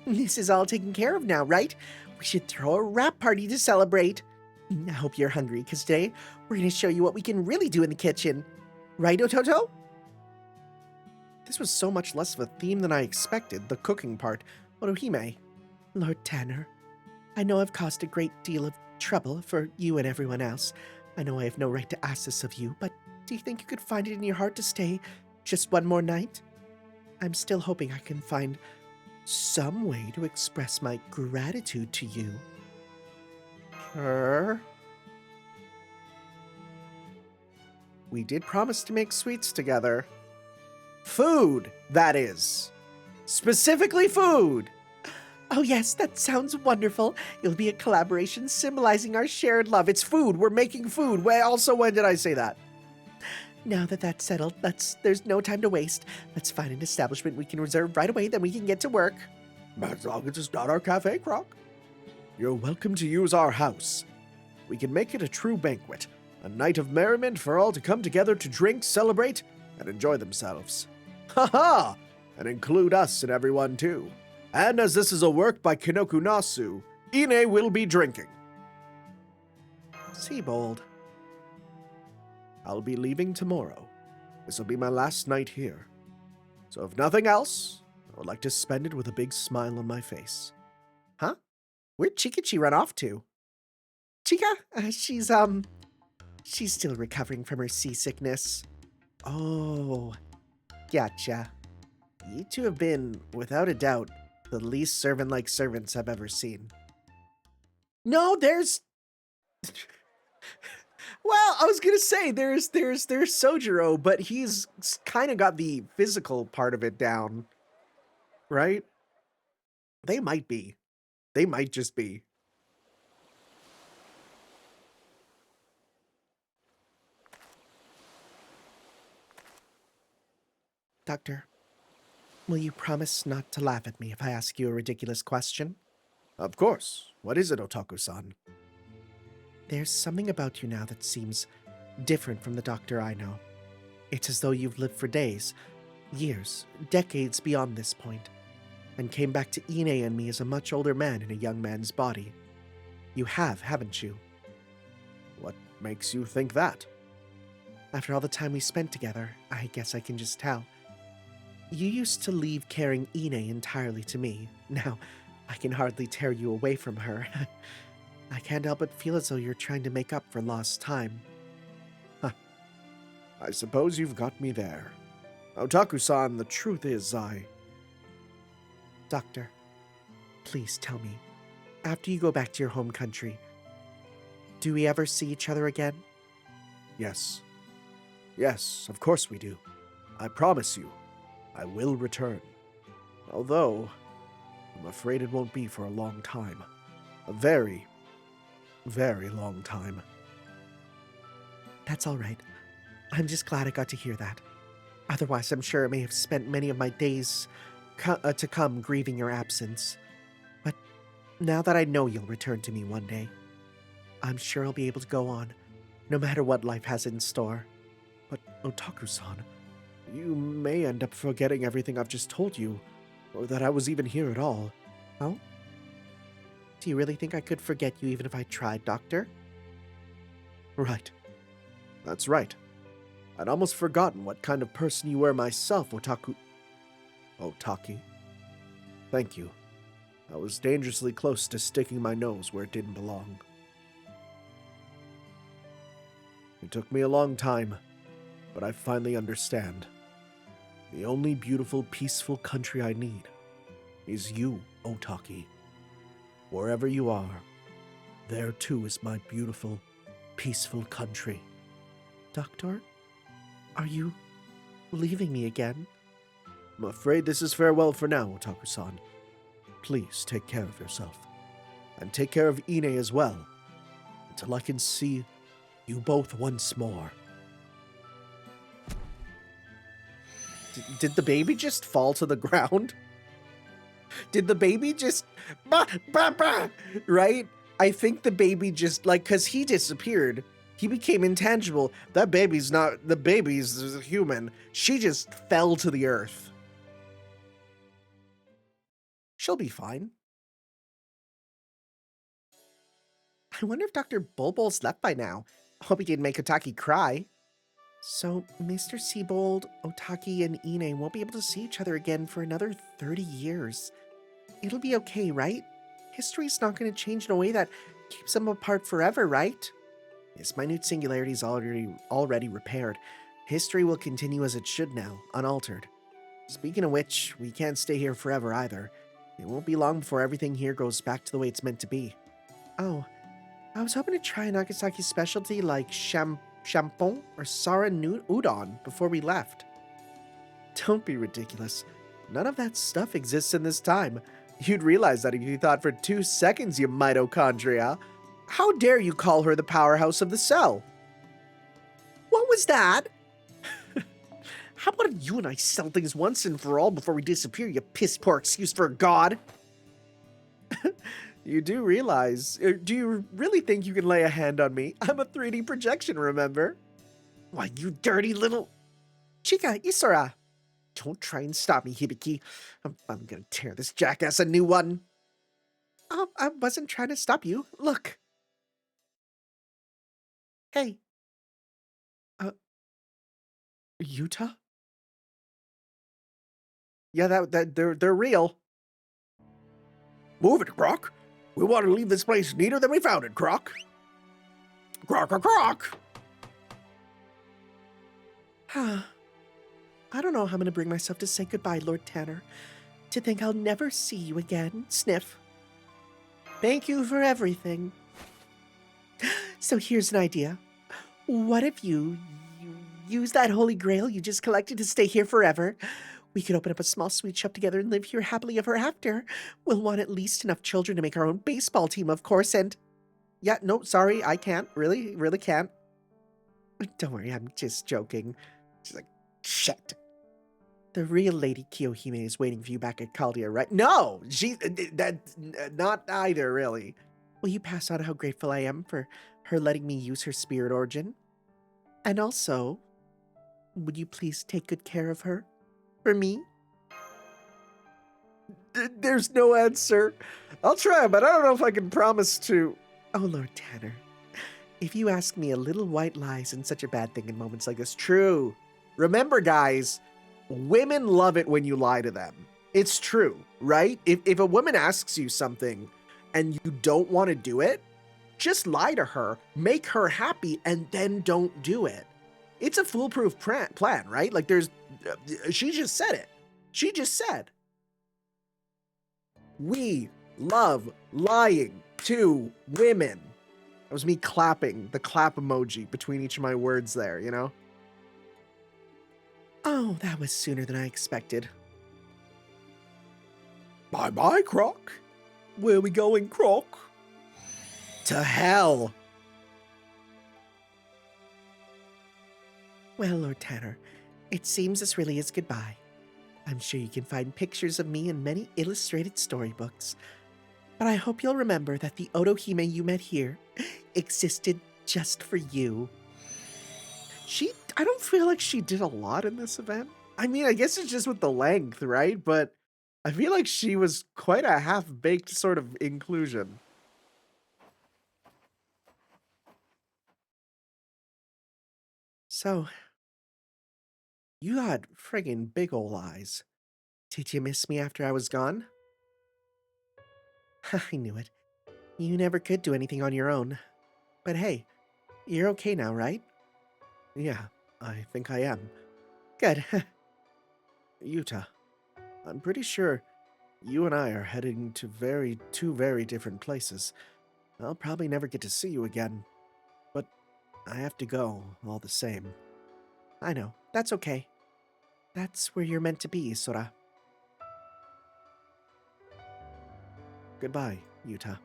This is all taken care of now, right? We should throw a wrap party to celebrate. I hope you're hungry, because today we're going to show you what we can really do in the kitchen. Right, Ototo? This was so much less of a theme than I expected, the cooking part. Otohime. Lord Tanner, I know I've caused a great deal of trouble for you and everyone else. I know I have no right to ask this of you, but do you think you could find it in your heart to stay just one more night? I'm still hoping I can find some way to express my gratitude to you. Sure. We did promise to make sweets together. Food, that is. Specifically food. Oh yes, that sounds wonderful. It'll be a collaboration symbolizing our shared love. It's food. We're making food. Also, when did I say that? Now that that's settled, there's no time to waste. Let's find an establishment we can reserve right away, then we can get to work. As long as it's not our cafe, Croc. You're welcome to use our house. We can make it a true banquet, a night of merriment for all to come together to drink, celebrate, and enjoy themselves. Ha ha! And include us and everyone too. And as this is a work by Kinoku Nasu, Ine will be drinking. Seabold. I'll be leaving tomorrow. This will be my last night here. So if nothing else, I would like to spend it with a big smile on my face. Huh? Where'd Chikichi run off to? Chica? She's still recovering from her seasickness. Oh, gotcha. You two have been, without a doubt, the least servant-like servants I've ever seen. No, there's... Well, I was gonna say there's Sojiro, but he's kind of got the physical part of it down, right? They might be. They might just be. Doctor, will you promise not to laugh at me if I ask you a ridiculous question? Of course. What is it, Otaku-san? There's something about you now that seems different from the doctor I know. It's as though you've lived for days, years, decades beyond this point, and came back to Ine and me as a much older man in a young man's body. You have, haven't you? What makes you think that? After all the time we spent together, I guess I can just tell. You used to leave carrying Ine entirely to me. Now, I can hardly tear you away from her. I can't help but feel as though you're trying to make up for lost time. Huh. I suppose you've got me there. Otaku-san, the truth is Doctor, please tell me, after you go back to your home country, do we ever see each other again? Yes. Yes, of course we do. I promise you, I will return. Although, I'm afraid it won't be for a long time. A very, very long time. That's all right. I'm just glad I got to hear that. Otherwise, I'm sure I may have spent many of my days to come grieving your absence. But now that I know you'll return to me one day, I'm sure I'll be able to go on, no matter what life has in store. But Otaku-san, you may end up forgetting everything I've just told you, or that I was even here at all. Oh? Do you really think I could forget you even if I tried, Doctor? Right. That's right. I'd almost forgotten what kind of person you were myself, Otaki. Thank you. I was dangerously close to sticking my nose where it didn't belong. It took me a long time, but I finally understand. The only beautiful, peaceful country I need is you, Otaki. Wherever you are, there too is my beautiful, peaceful country. Doctor, are you leaving me again? I'm afraid this is farewell for now, Otaku-san. Please take care of yourself. And take care of Ine as well, until I can see you both once more. Did the baby just fall to the ground? Did the baby just... Right? I think the baby just, because he disappeared. He became intangible. That baby's not... The baby's a human. She just fell to the earth. She'll be fine. I wonder if Dr. Bulbul's left by now. Hope he didn't make Otaki cry. So, Mr. Seabold, Otaki, and Ine won't be able to see each other again for another 30 years. It'll be okay, right? History's not going to change in a way that keeps them apart forever, right? This minute singularity is already repaired. History will continue as it should now, unaltered. Speaking of which, we can't stay here forever either. It won't be long before everything here goes back to the way it's meant to be. Oh, I was hoping to try a Nagasaki specialty like champon or Sara udon before we left. Don't be ridiculous. None of that stuff exists in this time. You'd realize that if you thought for 2 seconds, you mitochondria. How dare you call her the powerhouse of the cell? What was that? How about you and I settle things once and for all before we disappear, you piss-poor excuse for a god? You do realize, do you really think you can lay a hand on me? I'm a 3D projection, remember? Why, you dirty little... Chica, Isora! Don't try and stop me, Hibiki. I'm gonna tear this jackass a new one. Oh, I wasn't trying to stop you. Look. Hey. Uh, Utah? Yeah, they're real. Move it, Croc. We want to leave this place neater than we found it, Croc. Croc, croc, croc. I don't know how I'm going to bring myself to say goodbye, Lord Tanner. To think I'll never see you again. Sniff. Thank you for everything. So here's an idea. What if you use that holy grail you just collected to stay here forever? We could open up a small sweet shop together and live here happily ever after. We'll want at least enough children to make our own baseball team, of course, and... Yeah, no, sorry, I can't. Really can't. Don't worry, I'm just joking. She's like, shit. The real Lady Kiyohime is waiting for you back at Caldia, right? No! Not either, really. Will you pass on how grateful I am for her letting me use her spirit origin? And also, would you please take good care of her? For me? There's no answer. I'll try, but I don't know if I can promise to... Oh, Lord Tanner. If you ask me, a little white lie isn't such a bad thing in moments like this. True. Remember, guys, women love it when you lie to them. It's true, right? If a woman asks you something and you don't want to do it, just lie to her, make her happy, and then don't do it. It's a foolproof plan, right? Like she just said it. She just said. We love lying to women. That was me clapping, the clap emoji between each of my words there, you know? Oh, that was sooner than I expected. Bye-bye, Croc. Where are we going, Croc? To hell. Well, Lord Tanner, it seems this really is goodbye. I'm sure you can find pictures of me in many illustrated storybooks. But I hope you'll remember that the Otohime you met here existed just for you. I don't feel like she did a lot in this event. I mean, I guess it's just with the length, right? But I feel like she was quite a half-baked sort of inclusion. So, you had friggin' big ol' eyes. Did you miss me after I was gone? I knew it. You never could do anything on your own. But hey, you're okay now, right? Yeah, I think I am. Good. Yuta, I'm pretty sure you and I are heading to two very different places. I'll probably never get to see you again. But I have to go, all the same. I know, that's okay. That's where you're meant to be, Sora. Goodbye, Yuta.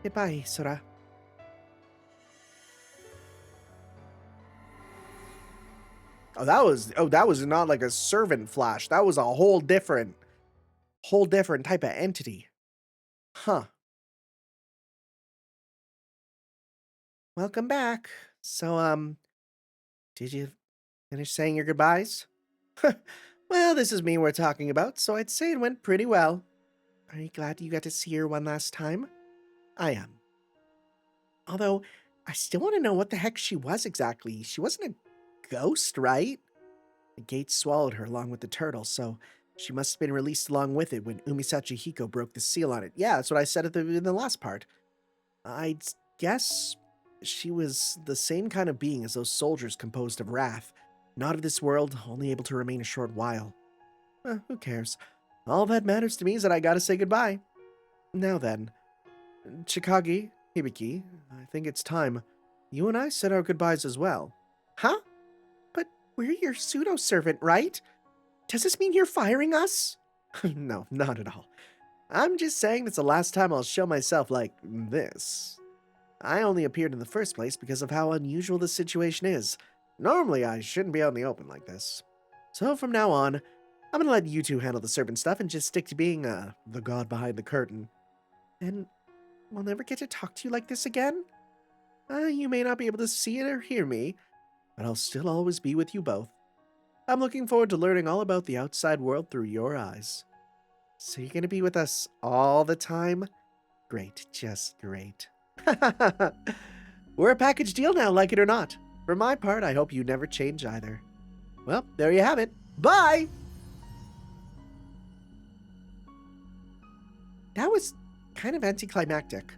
Goodbye, Sora. Oh, that was not like a servant flash. That was a whole different type of entity. Huh. Welcome back. So, did you finish saying your goodbyes? Well, this is me we're talking about, so I'd say it went pretty well. Are you glad you got to see her one last time? I am. Although, I still want to know what the heck she was exactly. She wasn't a ghost, right? The gate swallowed her along with the turtle, so she must have been released along with it when Umisachi Hiko broke the seal on it. Yeah, that's what I said in the last part. I'd guess she was the same kind of being as those soldiers composed of wrath. Not of this world, only able to remain a short while. Who cares? All that matters to me is that I gotta say goodbye. Now then, Chikagi, Hibiki, I think it's time. You and I said our goodbyes as well. Huh? But we're your pseudo-servant, right? Does this mean you're firing us? No, not at all. I'm just saying it's the last time I'll show myself like this. I only appeared in the first place because of how unusual the situation is. Normally, I shouldn't be out in the open like this. So from now on, I'm gonna let you two handle the servant stuff and just stick to being, the god behind the curtain. And we'll never get to talk to you like this again? You may not be able to see it or hear me, but I'll still always be with you both. I'm looking forward to learning all about the outside world through your eyes. So you're gonna be with us all the time? Great, just great. We're a package deal now, like it or not. For my part, I hope you never change either. Well, there you have it. Bye! That was kind of anticlimactic.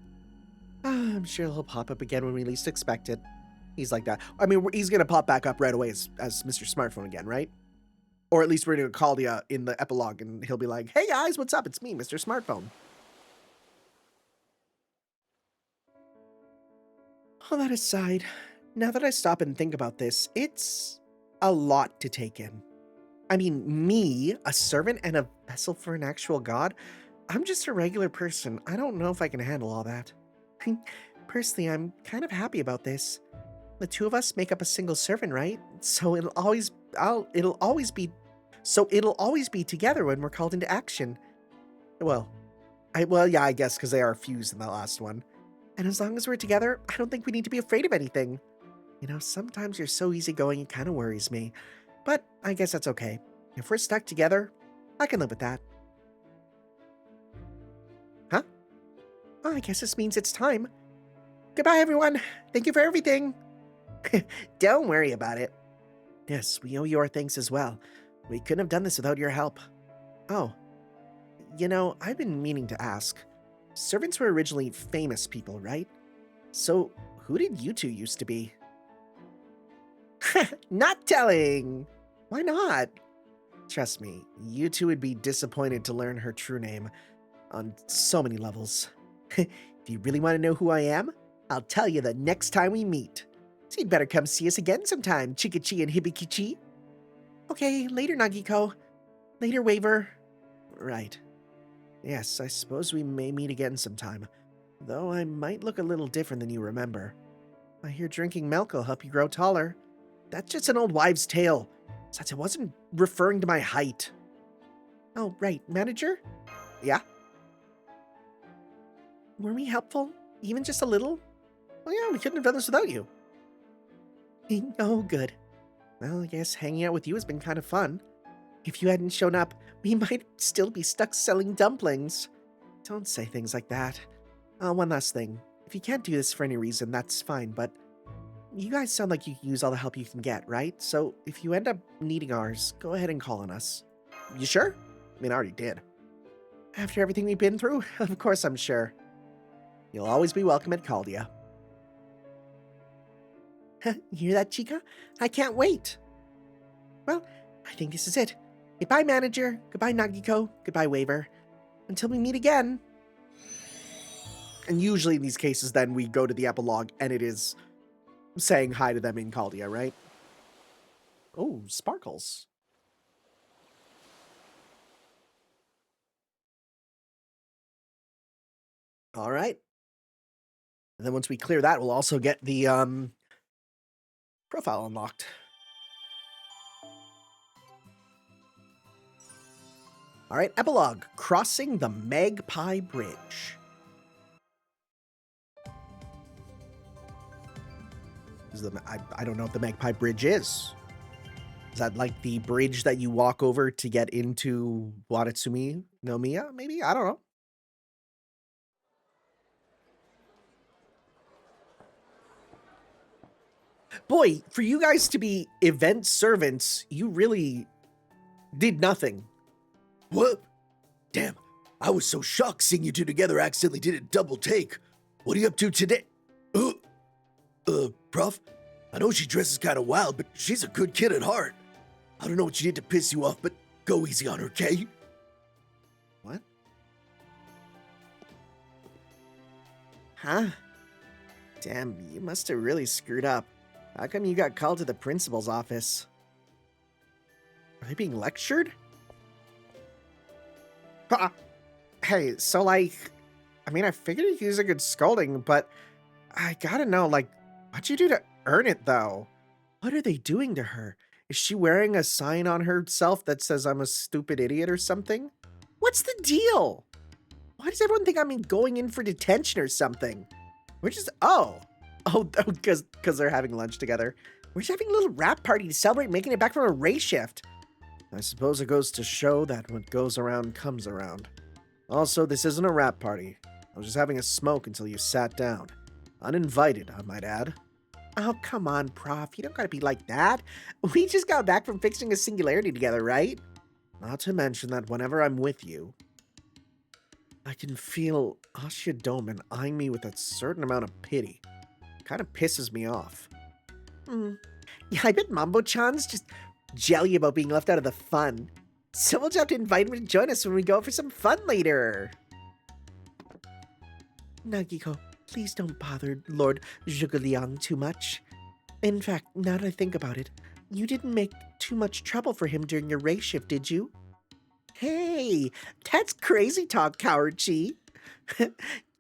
I'm sure he'll pop up again when we least expect it. He's like that. I mean, he's gonna pop back up right away as Mr. Smartphone again, right? Or at least we're gonna call you in the epilogue and he'll be like, hey guys, what's up? It's me, Mr. Smartphone. All that aside, now that I stop and think about this, it's a lot to take in. I mean, me, a servant and a vessel for an actual god? I'm just a regular person. I don't know if I can handle all that. Personally, I'm kind of happy about this. The two of us make up a single servant, right? So it'll always be together when we're called into action. Well, yeah, I guess because they are fused in the last one. And as long as we're together, I don't think we need to be afraid of anything. You know, sometimes you're so easygoing, it kind of worries me. But I guess that's okay. If we're stuck together, I can live with that. Huh? Oh, I guess this means it's time. Goodbye, everyone. Thank you for everything. Don't worry about it. Yes, we owe you our thanks as well. We couldn't have done this without your help. Oh, you know, I've been meaning to ask. Servants were originally famous people, right? So, who did you two used to be? Not telling! Why not? Trust me, you two would be disappointed to learn her true name on so many levels. If you really want to know who I am, I'll tell you the next time we meet. So you'd better come see us again sometime, Chikachi and Hibikichi. Okay, later, Nagiko. Later, Waver. Right. Yes, I suppose we may meet again sometime, though I might look a little different than you remember. I hear drinking milk will help you grow taller. That's just an old wives' tale, since it wasn't referring to my height. Oh, right, manager? Yeah? Were we helpful? Even just a little? Well, yeah, we couldn't have done this without you. Oh, good. Well, I guess hanging out with you has been kind of fun. If you hadn't shown up, we might still be stuck selling dumplings. Don't say things like that. One last thing. If you can't do this for any reason, that's fine, but you guys sound like you can use all the help you can get, right? So if you end up needing ours, go ahead and call on us. You sure? I mean, I already did. After everything we've been through? Of course I'm sure. You'll always be welcome at Caldia. You hear that, Chica? I can't wait. Well, I think this is it. Goodbye, manager. Goodbye, Nagiko. Goodbye, Waver. Until we meet again. And usually in these cases, then we go to the epilogue, and it is saying hi to them in Caldia, right? Oh, sparkles. All right. And then once we clear that, we'll also get the profile unlocked. All right, epilogue, crossing the Magpie Bridge. I don't know what the Magpie Bridge is. Is that like the bridge that you walk over to get into Watatsumi no Miya? Maybe? I don't know. Boy, for you guys to be event servants, you really did nothing. What? Damn, I was so shocked seeing you two together accidentally did a double take. What are you up to today? Prof, I know she dresses kind of wild, but she's a good kid at heart. I don't know what she did to piss you off, but go easy on her, okay? What? Huh? Damn, you must have really screwed up. How come you got called to the principal's office? Are they being lectured? Hey, so like, I mean, I figured you'd use a good scolding, but I gotta know, like, what'd you do to earn it, though? What are they doing to her? Is she wearing a sign on herself that says I'm a stupid idiot or something? What's the deal? Why does everyone think I'm going in for detention or something? We're just, because they're having lunch together. We're just having a little rap party to celebrate making it back from a race shift. I suppose it goes to show that what goes around comes around. Also, this isn't a rap party. I was just having a smoke until you sat down. Uninvited, I might add. Oh, come on, Prof. You don't gotta be like that. We just got back from fixing a singularity together, right? Not to mention that whenever I'm with you, I can feel Asya Doman eyeing me with a certain amount of pity. Kind of pisses me off. Yeah, I bet Mambo-chan's just jelly about being left out of the fun. So we'll just have to invite him to join us when we go out for some fun later. Nagiko, please don't bother Lord Zhuge too much. In fact, now that I think about it, you didn't make too much trouble for him during your race shift, did you? Hey, that's crazy talk, Coward Chi.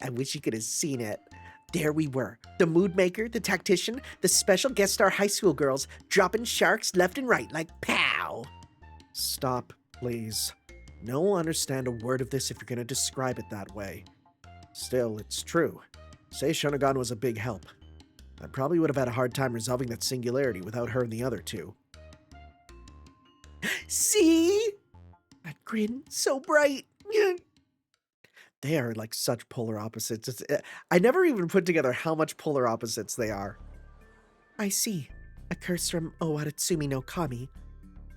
I wish you could have seen it. There we were, the mood maker, the tactician, the special guest star high school girls, dropping sharks left and right like pow. Stop, please. No one will understand a word of this if you're going to describe it that way. Still, it's true. Sei Shonagon was a big help. I probably would have had a hard time resolving that singularity without her and the other two. See? That grin, so bright. They are like such polar opposites. I never even put together how much polar opposites they are. I see. A curse from Owaratsumi no Kami.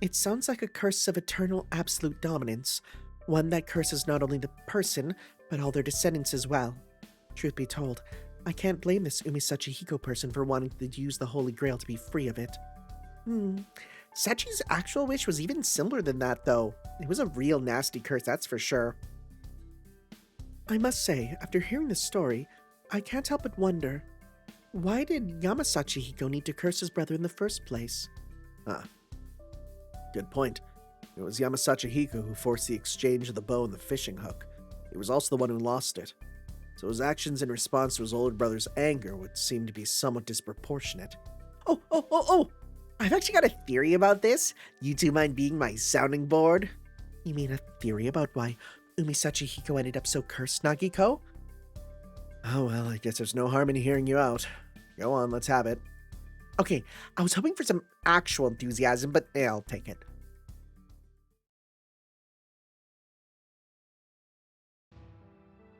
It sounds like a curse of eternal absolute dominance. One that curses not only the person, but all their descendants as well. Truth be told, I can't blame this Umisachi Hiko person for wanting to use the Holy Grail to be free of it. Sachi's actual wish was even simpler than that, though. It was a real nasty curse, that's for sure. I must say, after hearing this story, I can't help but wonder, why did Yamasachi Hiko need to curse his brother in the first place? Good point. It was Yamasachi Hiko who forced the exchange of the bow and the fishing hook. He was also the one who lost it. So his actions in response to his older brother's anger would seem to be somewhat disproportionate. Oh! I've actually got a theory about this. You two mind being my sounding board? You mean a theory about why Umisachi Hiko ended up so cursed, Nagiko? Oh well, I guess there's no harm in hearing you out. Go on, let's have it. Okay, I was hoping for some actual enthusiasm, but I'll take it.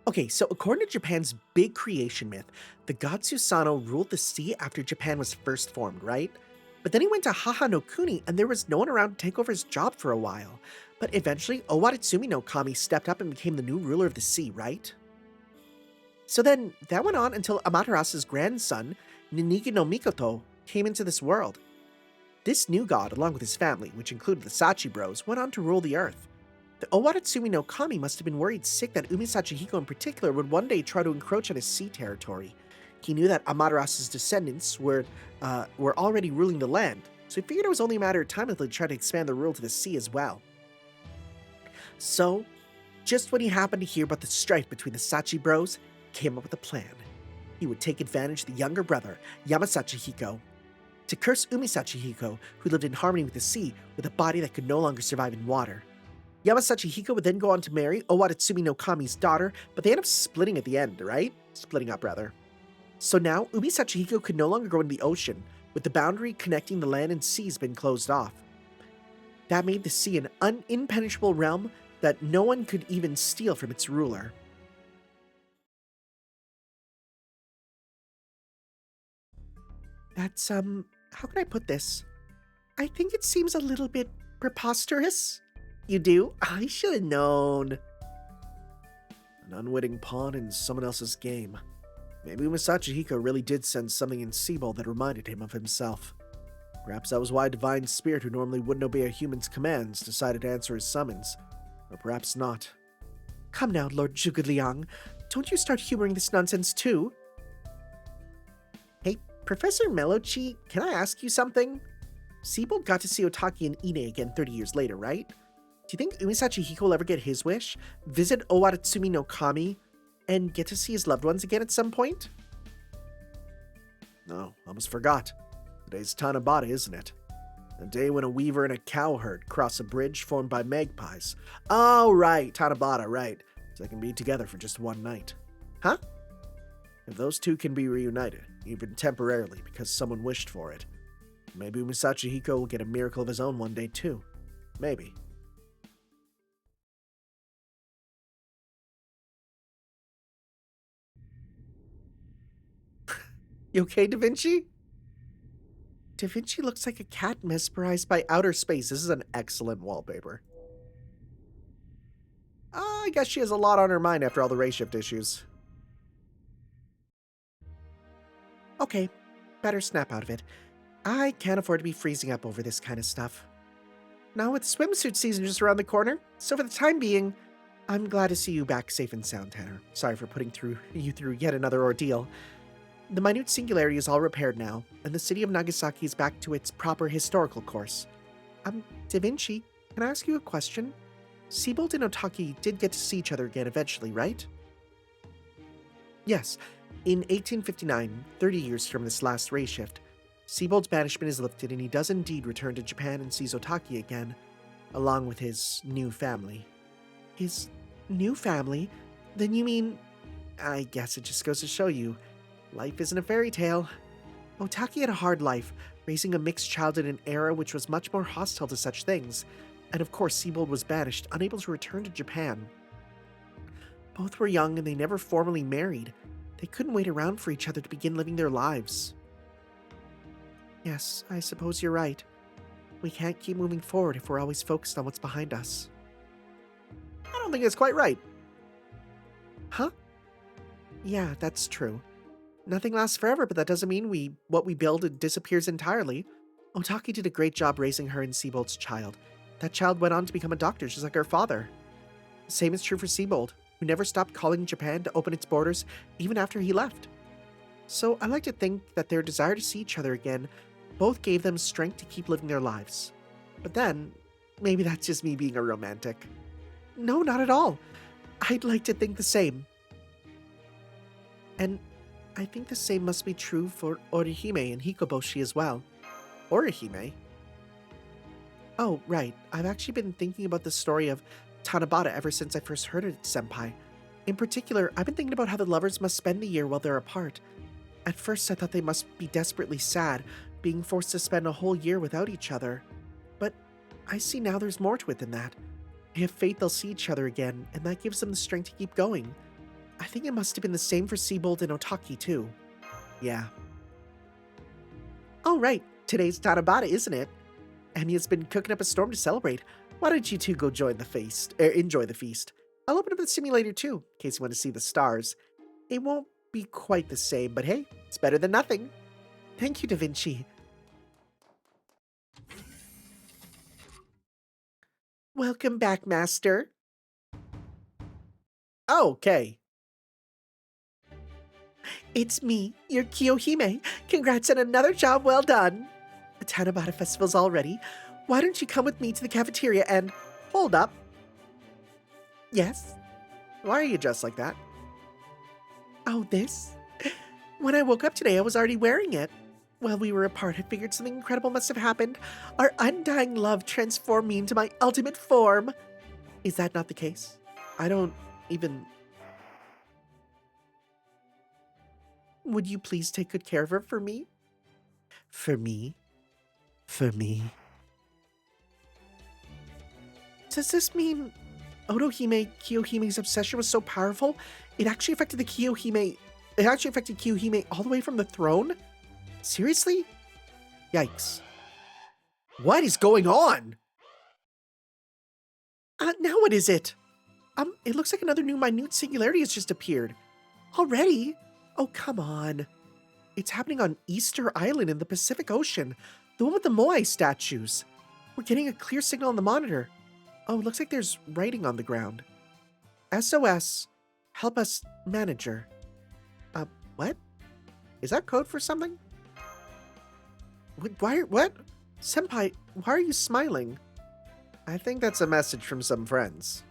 Okay, so according to Japan's big creation myth, the god Susanoo ruled the sea after Japan was first formed, right? But then he went to Haha no Kuni and there was no one around to take over his job for a while. But eventually, Owaratsumi no Kami stepped up and became the new ruler of the sea, right? So then, that went on until Amaterasu's grandson, Ninigi no Mikoto, came into this world. This new god, along with his family, which included the Sachi Bros, went on to rule the earth. The Owaratsumi no Kami must have been worried sick that Umisachi Hiko in particular would one day try to encroach on his sea territory. He knew that Amaterasu's descendants were already ruling the land, so he figured it was only a matter of time until he tried to expand the rule to the sea as well. So, just when he happened to hear about the strife between the Sachi Bros, came up with a plan. He would take advantage of the younger brother, Yamasachi Hiko, to curse Umisachi Hiko, who lived in harmony with the sea, with a body that could no longer survive in water. Yamasachi Hiko would then go on to marry Owaratsumi no Kami's daughter, but they end up splitting at the end, right? Splitting up, rather. So now, Umisachi Hiko could no longer go into the ocean, with the boundary connecting the land and seas been closed off. That made the sea an impenetrable realm that no one could even steal from its ruler. That's, how can I put this? I think it seems a little bit preposterous. You do? I should have known. An unwitting pawn in someone else's game. Maybe Umisachi Hiko really did sense something in Seabold that reminded him of himself. Perhaps that was why a divine spirit who normally wouldn't obey a human's commands decided to answer his summons. Or perhaps not. Come now, Lord Zhuge, don't you start humoring this nonsense too? Hey, Professor Melochi, can I ask you something? Seabold got to see Otaki and Ine again 30 years later, right? Do you think Umisachi Hiko will ever get his wish? Visit Owaratsumi no Kami? And get to see his loved ones again at some point? No, almost forgot. Today's Tanabata, isn't it? A day when a weaver and a cowherd cross a bridge formed by magpies. Oh, right, Tanabata, right. So they can be together for just one night. Huh? If those two can be reunited, even temporarily because someone wished for it, maybe Musashi Hiko will get a miracle of his own one day too. Maybe. You okay, Da Vinci? Da Vinci looks like a cat mesmerized by outer space. This is an excellent wallpaper. I guess she has a lot on her mind after all the race shift issues. Okay, better snap out of it. I can't afford to be freezing up over this kind of stuff. Now with swimsuit season just around the corner, so for the time being, I'm glad to see you back safe and sound, Tanner. Sorry for putting you through yet another ordeal. The minute singularity is all repaired now, and the city of Nagasaki is back to its proper historical course. Da Vinci, can I ask you a question? Siebold and Otaki did get to see each other again eventually, right? Yes. In 1859, 30 years from this last race shift, Siebold's banishment is lifted and he does indeed return to Japan and sees Otaki again, along with his new family. His new family? Then you mean... I guess it just goes to show you, life isn't a fairy tale. Otaki had a hard life, raising a mixed child in an era which was much more hostile to such things, and of course Siebold was banished, unable to return to Japan. Both were young and they never formally married. They couldn't wait around for each other to begin living their lives. Yes, I suppose you're right. We can't keep moving forward if we're always focused on what's behind us. I don't think that's quite right. Huh? Yeah, that's true. Nothing lasts forever, but that doesn't mean what we build disappears entirely. Otaki did a great job raising her and Siebold's child. That child went on to become a doctor, just like her father. The same is true for Siebold, who never stopped calling Japan to open its borders even after he left. So I like to think that their desire to see each other again both gave them strength to keep living their lives. But then, maybe that's just me being a romantic. No, not at all. I'd like to think the same. And I think the same must be true for Orihime and Hikoboshi as well. Orihime? Oh, right. I've actually been thinking about the story of Tanabata ever since I first heard it, Senpai. In particular, I've been thinking about how the lovers must spend the year while they're apart. At first, I thought they must be desperately sad, being forced to spend a whole year without each other. But I see now there's more to it than that. They have faith they'll see each other again, and that gives them the strength to keep going. I think it must have been the same for Siebold and Otaki, too. Yeah. Oh, right. Today's Tanabata, isn't it? Emiya's been cooking up a storm to celebrate. Why don't you two go enjoy the feast? I'll open up the simulator, too, in case you want to see the stars. It won't be quite the same, but hey, it's better than nothing. Thank you, Da Vinci. Welcome back, Master. Okay. It's me, your Kiyohime. Congrats on another job well done. The Tanabata Festival's all ready. Why don't you come with me to the cafeteria and... Hold up. Yes? Why are you dressed like that? Oh, this? When I woke up today, I was already wearing it. While we were apart, I figured something incredible must have happened. Our undying love transformed me into my ultimate form. Is that not the case? I don't even... Would you please take good care of her for me? For me? For me? Does this mean Kiyohime's obsession was so powerful, it actually affected Kiyohime all the way from the throne? Seriously? Yikes. What is going on? Now what is it? It looks like another new minute singularity has just appeared. Already? Oh, come on. It's happening on Easter Island in the Pacific Ocean, the one with the moai statues. We're getting a clear signal on the monitor. Oh, it looks like there's writing on the ground. SOS, help us, manager. What? Is that code for something? What? Senpai, why are you smiling? I think that's a message from some friends.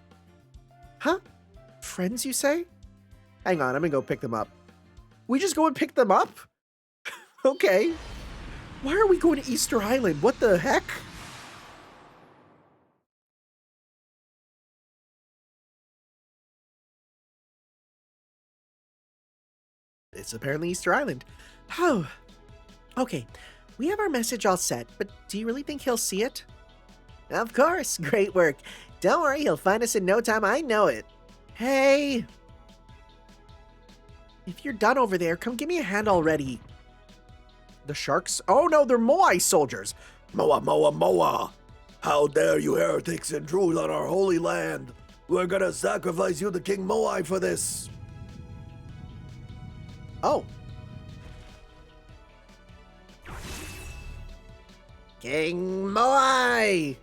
Huh? Friends, you say? Hang on, I'm gonna go pick them up. We just go and pick them up? Okay. Why are we going to Easter Island? What the heck? It's apparently Easter Island. Oh, okay. We have our message all set, but do you really think he'll see it? Of course. Great work. Don't worry, he'll find us in no time. I know it. Hey. If you're done over there, come give me a hand already. The sharks? Oh no, they're Moai soldiers. Moa, Moa, Moa! How dare you heretics intrude on our holy land? We're gonna sacrifice you to King Moai for this. Oh. King Moai!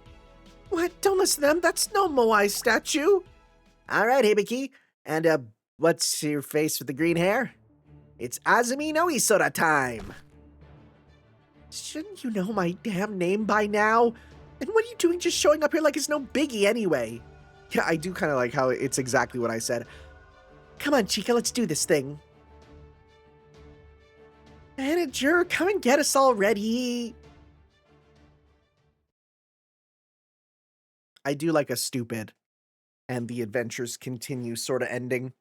What? Don't listen to them. That's no Moai statue. All right, Hibiki. And, what's your face with the green hair? It's Azumi no Isora time. Shouldn't you know my damn name by now? And what are you doing just showing up here like it's no biggie anyway? Yeah, I do kind of like how it's exactly what I said. Come on, Chica, let's do this thing. Manager, come and get us already. I do like a stupid and the adventures continue sort of ending.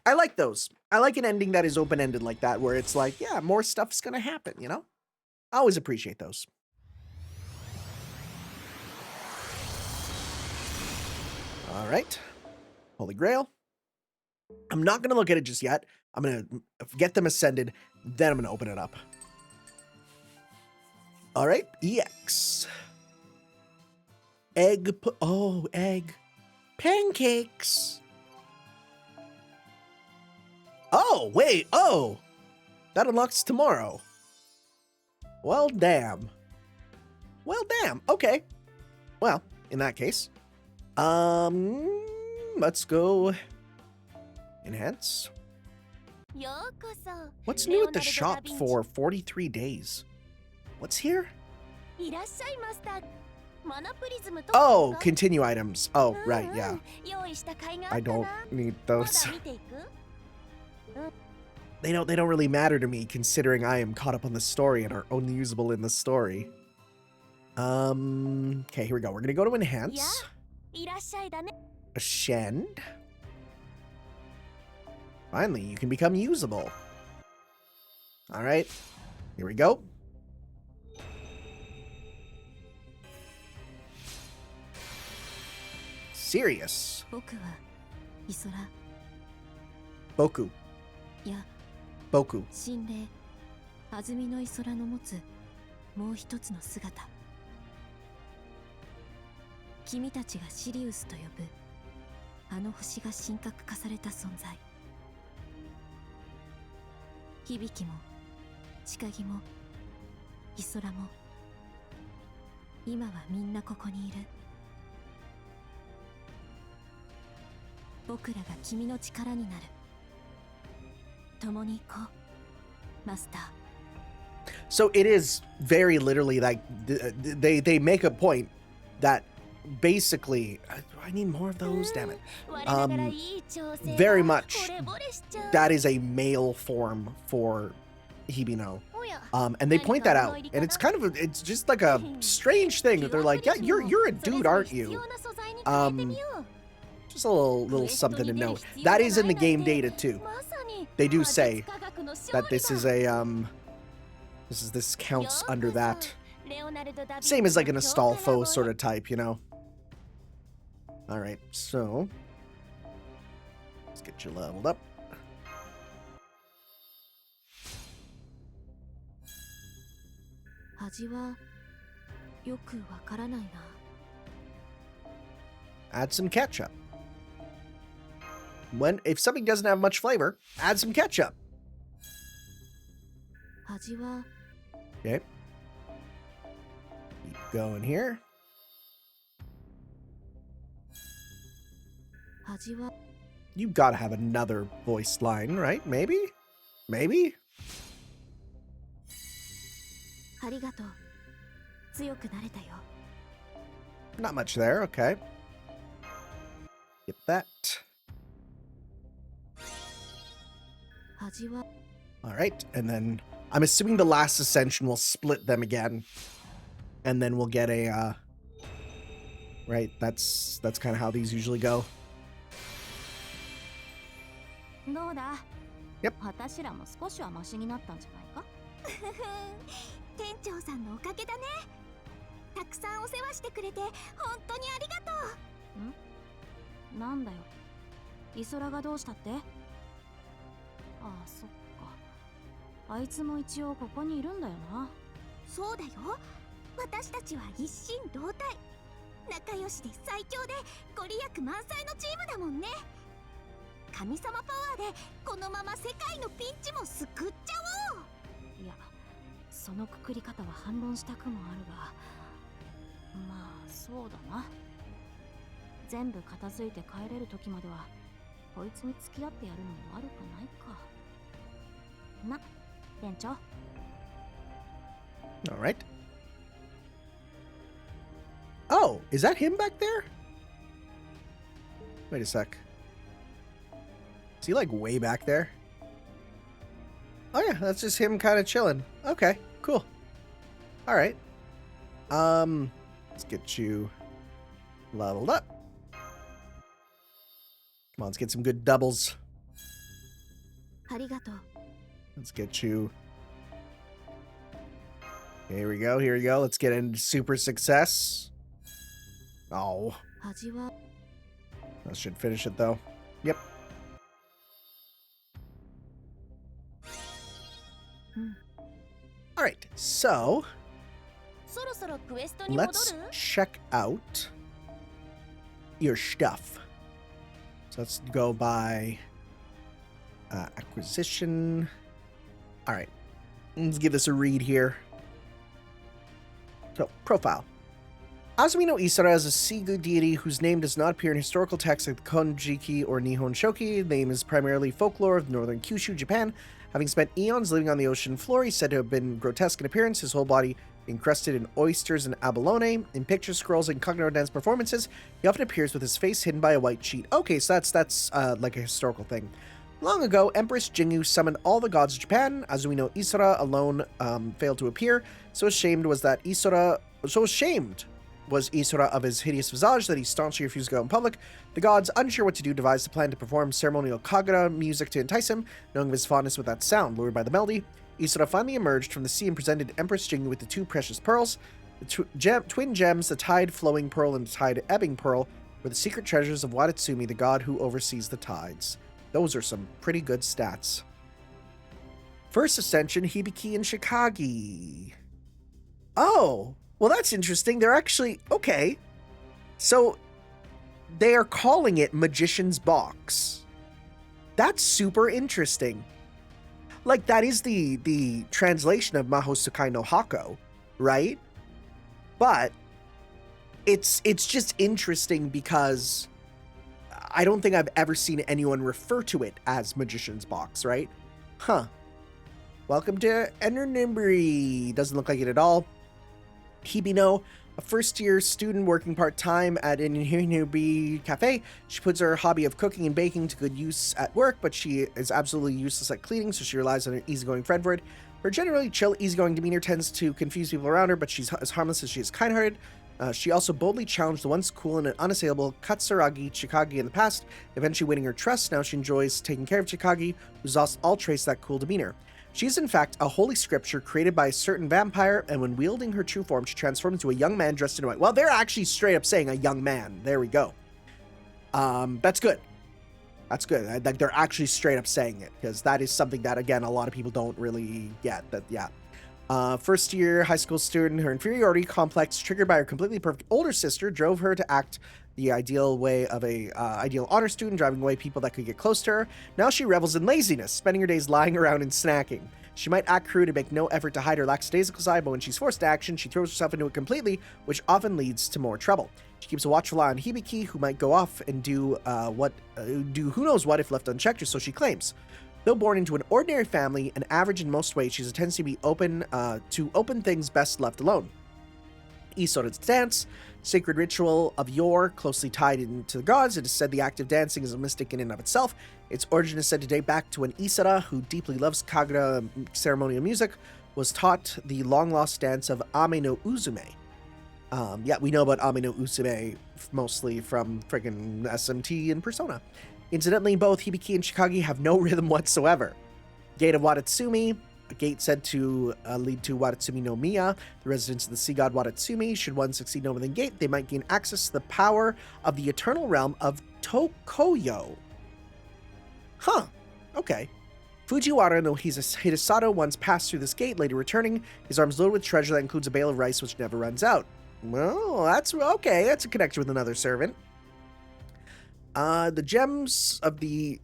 I like those. I like an ending that is open-ended like that, where it's like, yeah, more stuff's gonna happen, you know? I always appreciate those. All right. Holy Grail. I'm not gonna look at it just yet. I'm gonna get them ascended, then I'm gonna open it up. All right, EX. Egg, oh, egg. Pancakes. Oh, wait, oh. That unlocks tomorrow. Well, damn. Well, damn, okay. Well, in that case, let's go enhance. What's new at the shop for 43 days? What's here? Oh, continue items. Oh, right, yeah. I don't need those. They don't really matter to me, considering I am caught up on the story and are only usable in the story. Okay, here we go. We're gonna go to enhance. Ascend. Finally, you can become usable. All right, here we go. Serious. Boku. Boku. 神霊安曇の磯らの持つもう一つの姿。君たちがシリウスと呼ぶあの星が神格化された存在。響も千鍵も磯らも今はみんなここにいる。僕らが君の力になる。共に行こう、マスター。 So it is very literally like they make a point that basically I need more of those, damn it. Very much that is a male form for Hibino. And they point that out, and it's kind of it's just like a strange thing that they're like, yeah, you're a dude, aren't you? Just a little something to note. That is in the game data too. They do say that this is a this counts under that. Same as like an Astolfo sort of type, you know. All right, so let's get you leveled up. Add some ketchup. If something doesn't have much flavor, add some ketchup. Okay. Keep going here. You gotta have another voice line, right? Maybe? Maybe? Not much there, okay. Get that. Alright, and then I'm assuming the last ascension will split them again. And then we'll get a, right, that's kind of how these usually go. どうだ Yep. 私らも少しはマシになったんじゃないか店長さんのおかげだねたくさんお世話してくれて本当にありがとうなんだよイソラがどうしたってああそっかあいつも一応ここにいるんだよなそうだよ私たちは一心同体仲良しで最強でご利益満載のチームだもんね神様パワーでこのまま世界のピンチも救っちゃおういやそのくくり方は反論したくもあるがまあそうだな全部片付いて帰れる時まではこいつに付き合ってやるのも悪くないかな店長 All right. Oh, is that him back there? Wait a sec. Is he like way back there? Oh yeah, that's just him kind of chilling. Okay, cool. All right. Let's get you leveled up. Come on, let's get some good doubles. ありがとう Let's get you. Here we go. Here we go. Let's get into super success. Oh, 味は that should finish it though. Yep. All right. So そろそろクエストに戻る let's check out your stuff. So let's go by acquisition. All right. Let's give this a read here. So, profile. As we know, Isara is a sea-good deity whose name does not appear in historical texts like the Konjiki or Nihon Shoki. The name is primarily folklore of northern Kyushu, Japan. Having spent eons living on the ocean floor, he's said to have been grotesque in appearance, his whole body encrusted in oysters and abalone. In picture scrolls and Kagero dance performances, he often appears with his face hidden by a white sheet. Okay, so that's like a historical thing. Long ago, Empress Jingu summoned all the gods of Japan. As we know, Isara alone failed to appear. So ashamed was Isara of his hideous visage that he staunchly refused to go in public. The gods, unsure what to do, devised a plan to perform ceremonial Kagura music to entice him, knowing of his fondness with that sound. Lured by the melody, Isara finally emerged from the sea and presented Empress Jingu with the two precious pearls. The twin gems, the tide flowing pearl and the tide ebbing pearl, were the secret treasures of Watatsumi, the god who oversees the tides. Those are some pretty good stats. First ascension, Hibiki and Shikagi. Oh, well, that's interesting. They're actually, okay. So, they are calling it Magician's Box. That's super interesting. Like, that is the translation of Maho Tsukai no Hako, right? But, it's just interesting because I don't think I've ever seen anyone refer to it as Magician's Box, right? Huh. Welcome to Enernimbury. Doesn't look like it at all. Hibino, a first-year student working part-time at an Enernimbury cafe. She puts her hobby of cooking and baking to good use at work, but she is absolutely useless at cleaning, so she relies on her easygoing friend for it. Her generally chill, easygoing demeanor tends to confuse people around her, but she's as harmless as she is kind-hearted. She also boldly challenged the once cool and unassailable Katsuragi Chikagi in the past, eventually winning her trust. Now she enjoys taking care of Chikagi, who's lost all trace of that cool demeanor. She is in fact a holy scripture created by a certain vampire, and when wielding her true form, she transforms into a young man dressed in white. Well, they're actually straight up saying a young man. There we go. That's good. That's good. Like, they're actually straight up saying it, because that is something that, again, a lot of people don't really get. That, yeah. First year high school student, her inferiority complex triggered by her completely perfect older sister drove her to act the ideal way of a ideal honor student, driving away people that could get close to her. Now she revels in laziness, spending her days lying around and snacking. She might act crude and make no effort to hide her lackadaisical side, but when she's forced to action, she throws herself into it completely, which often leads to more trouble. She keeps a watchful eye on Hibiki, who might go off and do who knows what if left unchecked, or so she claims. Though born into an ordinary family and average in most ways, she has a tendency to be open things best left alone. Isora's dance, sacred ritual of yore, closely tied into the gods. It is said the act of dancing is a mystic in and of itself. Its origin is said to date back to when Isora, who deeply loves Kagura ceremonial music, was taught the long-lost dance of Ame no Uzume. Yeah, we know about Ame no Uzume mostly from friggin' SMT and Persona. Incidentally, both Hibiki and Chikagi have no rhythm whatsoever. Gate of Watatsumi, a gate said to lead to Watatsumi no Miya, the residence of the sea god Watatsumi. Should one succeed in opening the gate, they might gain access to the power of the eternal realm of Tokoyo. Huh, okay. Fujiwara no Hidesato once passed through this gate, later returning, his arms loaded with treasure that includes a bale of rice which never runs out. Well, that's okay, that's a connection with another servant. The gems of the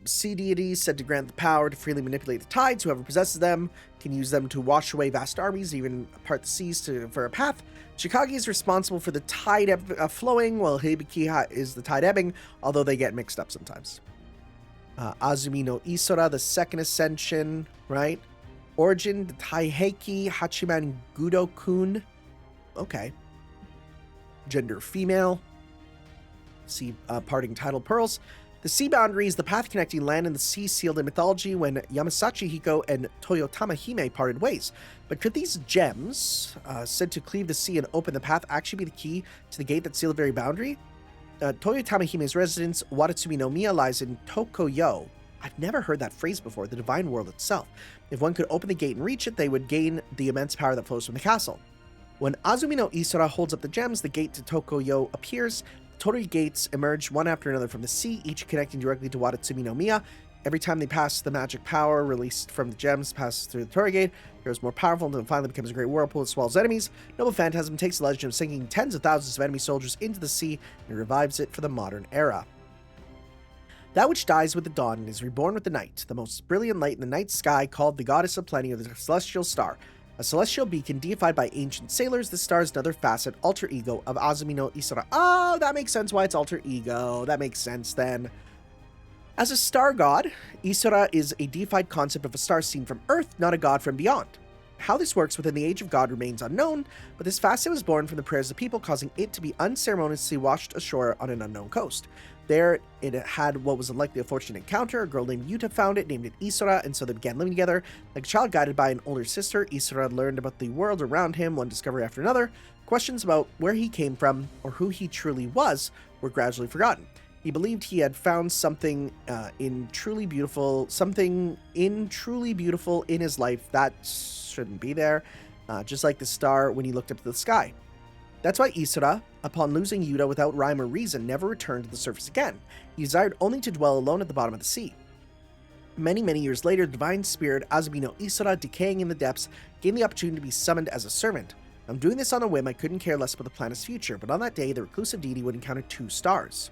sea deities said to grant the power to freely manipulate the tides. Whoever possesses them can use them to wash away vast armies, even part the seas for a path. Chikagi is responsible for the tide flowing, while Hibiki is the tide ebbing, although they get mixed up sometimes. Azumi no Isora, the second ascension, right? Origin, the Taiheki Hachiman Gudo-kun. Okay. Gender, female. Sea parting tidal pearls. The sea boundary is the path connecting land and the sea sealed in mythology when Yamasachi Hiko and Toyotama Hime parted ways. But could these gems, said to cleave the sea and open the path, actually be the key to the gate that sealed the very boundary? Toyotama Hime's residence, Watatsumi no Miya, lies in Tokoyo. I've never heard that phrase before, the divine world itself. If one could open the gate and reach it, they would gain the immense power that flows from the castle. When Azumi no Isora holds up the gems, the gate to Tokoyo appears. Torii gates emerge one after another from the sea, each connecting directly to Watatsumi no Miya. Every time they pass, the magic power released from the gems passes through the Torii gate, grows more powerful until it finally becomes a great whirlpool that swallows enemies. Noble Phantasm takes the legend of sinking tens of thousands of enemy soldiers into the sea and revives it for the modern era. That which dies with the dawn and is reborn with the night, the most brilliant light in the night sky, called the goddess of plenty, or the celestial star. A celestial beacon deified by ancient sailors, this star is another facet, alter ego, of Azumi no Isora. Oh, that makes sense why it's alter ego. That makes sense then. As a star god, Isora is a deified concept of a star seen from Earth, not a god from beyond. How this works within the Age of God remains unknown, but this facet was born from the prayers of people, causing it to be unceremoniously washed ashore on an unknown coast. There, it had what was likely a fortunate encounter. A girl named Yuta found it, named it Isora, and so they began living together. Like a child guided by an older sister, Isora learned about the world around him, one discovery after another. Questions about where he came from or who he truly was were gradually forgotten. He believed he had found something truly beautiful in his life that shouldn't be there, just like the star when he looked up to the sky. That's why Isora, upon losing Yuta without rhyme or reason, never returned to the surface again. He desired only to dwell alone at the bottom of the sea. Many, many years later, the divine spirit Azumi no Isora, decaying in the depths, gained the opportunity to be summoned as a servant. I'm doing this on a whim. I couldn't care less about the planet's future, but on that day, the reclusive deity would encounter two stars.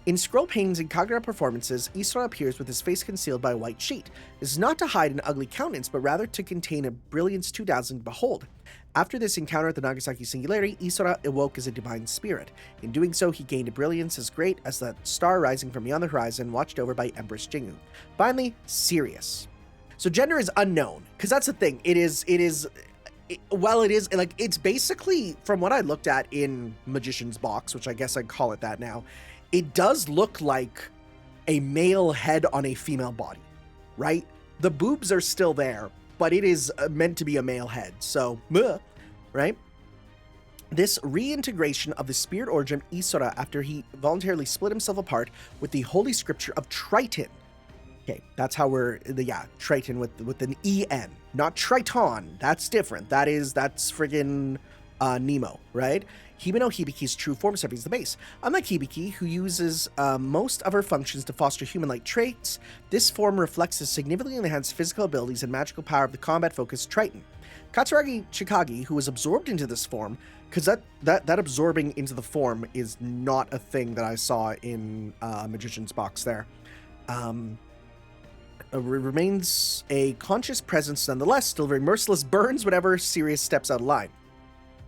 In scroll paintings and Kagura performances, Isora appears with his face concealed by a white sheet. This is not to hide an ugly countenance, but rather to contain a brilliance too dazzling to behold. After this encounter at the Nagasaki Singularity, Isora awoke as a divine spirit. In doing so, he gained a brilliance as great as that star rising from beyond the horizon, watched over by Empress Jingu. Finally, Sirius. So gender is unknown, because that's the thing. It's basically, from what I looked at in Magician's Box, which I guess I'd call it that now, it does look like a male head on a female body, right? The boobs are still there, but it is meant to be a male head, so, right? This reintegration of the spirit origin Isora after he voluntarily split himself apart with the holy scripture of Triton. Okay, that's how Triton with an E-N, not Triton, that's different. That's friggin' Nemo, right? Hime no Hibiki's true form separates the base. Unlike Hibiki, who uses most of her functions to foster human-like traits, this form reflects the significantly enhanced physical abilities and magical power of the combat-focused Triton. Katsuragi Chikagi, who was absorbed into this form, because that absorbing into the form is not a thing that I saw in Magician's Box there, remains a conscious presence nonetheless, delivering merciless burns whenever Sirius steps out of line.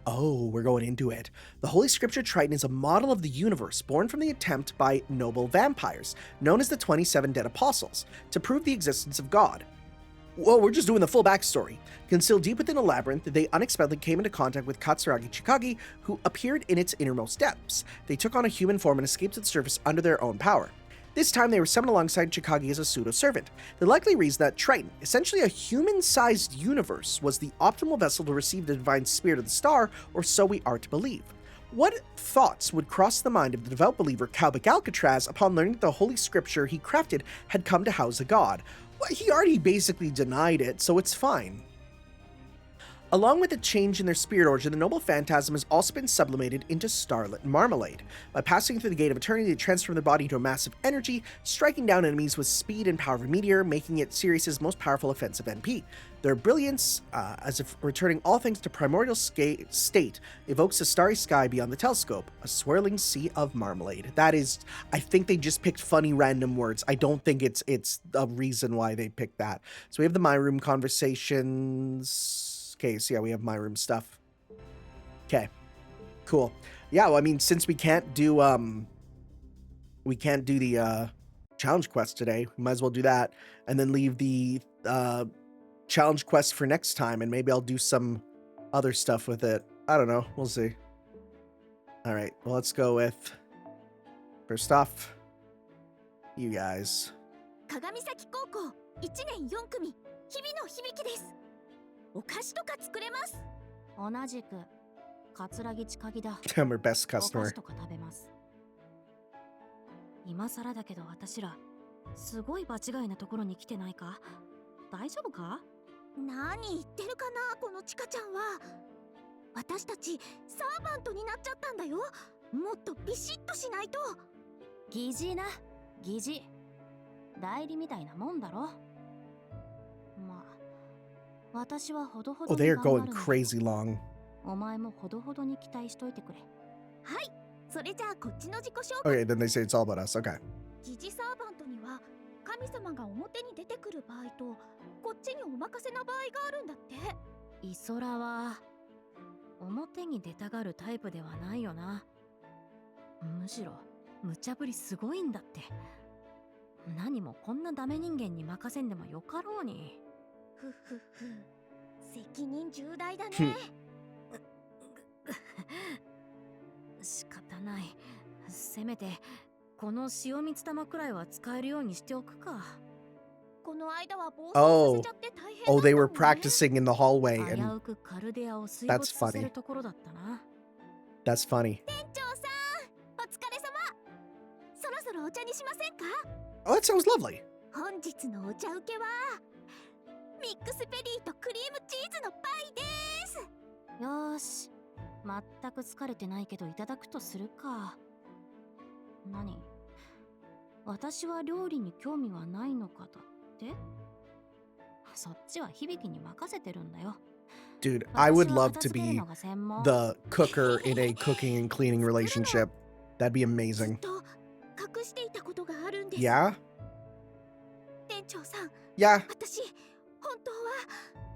Oh, we're going into it. The Holy Scripture Triton is a model of the universe born from the attempt by noble vampires, known as the 27 Dead Apostles, to prove the existence of God. Well, we're just doing the full backstory. Concealed deep within a labyrinth, they unexpectedly came into contact with Katsuragi Chikagi, who appeared in its innermost depths. They took on a human form and escaped to the surface under their own power. This time, they were summoned alongside Chikagi as a pseudo-servant. The likely reason that Triton, essentially a human-sized universe, was the optimal vessel to receive the divine spirit of the star, or so we are to believe. What thoughts would cross the mind of the devout believer Calbic Alcatraz upon learning that the holy scripture he crafted had come to house a god? Well, he already basically denied it, so it's fine. Along with the change in their spirit origin, the noble phantasm has also been sublimated into starlit marmalade. By passing through the gate of eternity, they transform their body into a massive energy, striking down enemies with speed and power of a meteor, making it Sirius's most powerful offensive NP. Their brilliance, as if returning all things to primordial state, evokes a starry sky beyond the telescope, a swirling sea of marmalade. That is, I think they just picked funny random words. I don't think it's a reason why they picked that. So we have the My Room conversations. Okay, so yeah, we have My Room stuff. Okay, cool. Yeah, well, I mean, since we can't do the challenge quest today, we might as well do that, and then leave the challenge quest for next time, and maybe I'll do some other stuff with it. I don't know. We'll see. All right, well, let's go with, first off, you guys. 鏡崎高校1年4組日々の響です。お菓子とか作れます。同じく桂木千鍵だ。I'm her best お菓 customer. 子とか食べます。今更だけど私らすごい場違いなところに来てないか？大丈夫か？何言ってるかなこのチカちゃんは。私たちサーバントになっちゃったんだよ。もっとビシッとしないと。疑似な、疑似。代理みたいなもんだろ。まあ、私はほどほど Oh, に they are 頑張 going るので crazy long. お前もほどほどに期待しといてくれ。はい、それじゃあこっちの自己紹介。 Okay, then they say it's all about us. Okay. 疑似サーバントには神様が表に出てくる場合とこっちにお任せな場合があるんだって。イソラは表に出たがるタイプではないよな。むしろ無茶ぶりすごいんだって。何もこんなダメ人間に任せんでもよかろうに。ふふふ、責任重大だね。仕方ない。せめてこの塩蜜玉くらいは使えるようにしておくか。この間は暴走させちゃって大変だったもんね。Oh, they were practicing in the hallway, 危 and うくカルデアを水没させるところだったな。 that's funny. 店長さん、お疲れ様。そろそろお茶にしませんか？ Oh, that sounds lovely. 本日のお茶受けはミックスベリーとクリームチーズのパイです。よーし、全く疲れてないけどいただくとするか。何？私は料理に興味はないのかだって？そっちは響に任せてるんだよ。 Dude, I would love to be the cooker in a cooking and cleaning relationship. That'd be amazing. 隠していたことがあるんです。 Yeah? 店長さん、 Yeah. 私本当は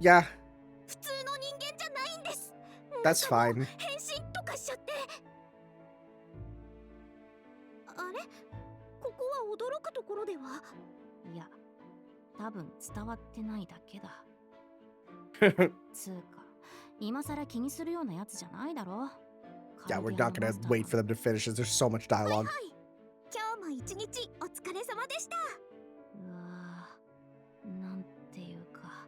Yeah. 普通の人間じゃないんです。 That's なんかも fine. う変身とかしちゃって。あれ？ここは驚くところでは？いや、多分伝わってないだけだ。つうか、今更気にするようなやつじゃないだろ。 Yeah, we're not gonna wait for them to finish this. There's so much はい dialogue. はい。今日も一日お疲れ様でした。うわぁ、なんていうか、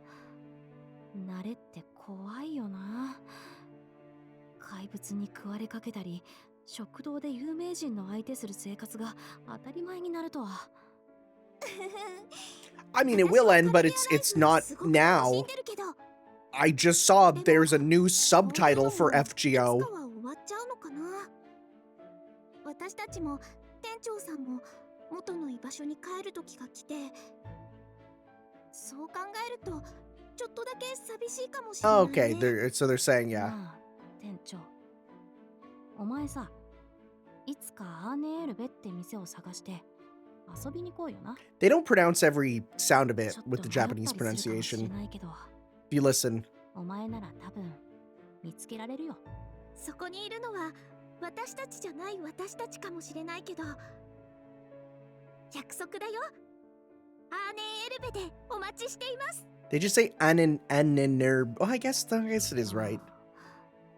慣れって怖いよな。怪物に食われかけたり、食堂で有名人の相手する生活が当たり前になるとは。I mean, it will end, but it's not now. I just saw there's a new subtitle for FGO. 私たちも店長さんも元の居場所に帰る時が来て、そう考えるとちょっとだけ寂しいかもしれない、ね。 Okay, so they're saying, yeah. 店長、お前さ、いつかアーネールベって店を探して遊びに行こうよな。 They don't pronounce every sound of it with the Japanese pronunciation. If you listen. お前なら多分見つけられるよ。そこにいるのは私たちじゃない私たちかもしれないけど、約束だよ。アーネーエルベでお待ちしています。They just say Oh, I guess it is right.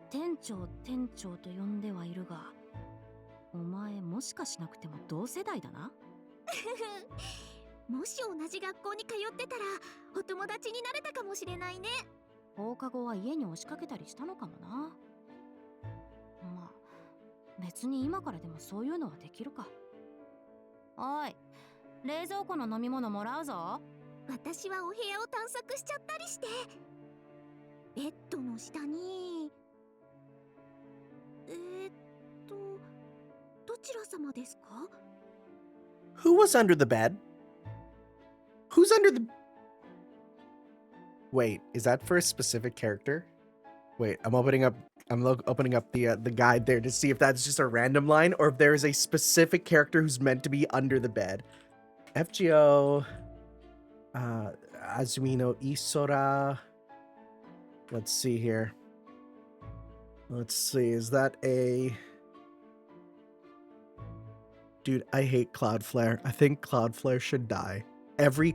店長と呼んではいるが、お前もしかしなくても同世代だな。もし同じ学校に通ってたらお友達になれたかもしれないね。放課後は家に押しかけたりしたのかもな。まあ別に今からでもそういうのはできるか。おい、冷蔵庫の飲み物もらうぞ。私はお部屋を探索しちゃったりして。ベッドの下にどちら様ですか？ Who was under the bed? Who's under the... Wait, is that for a specific character? Wait, I'm opening up the guide there to see if that's just a random line or if there is a specific character who's meant to be under the bed. FGO, Azumino Isora. Let's see here. Let's see, is that a... Dude, I hate Cloudflare. I think Cloudflare should die. Every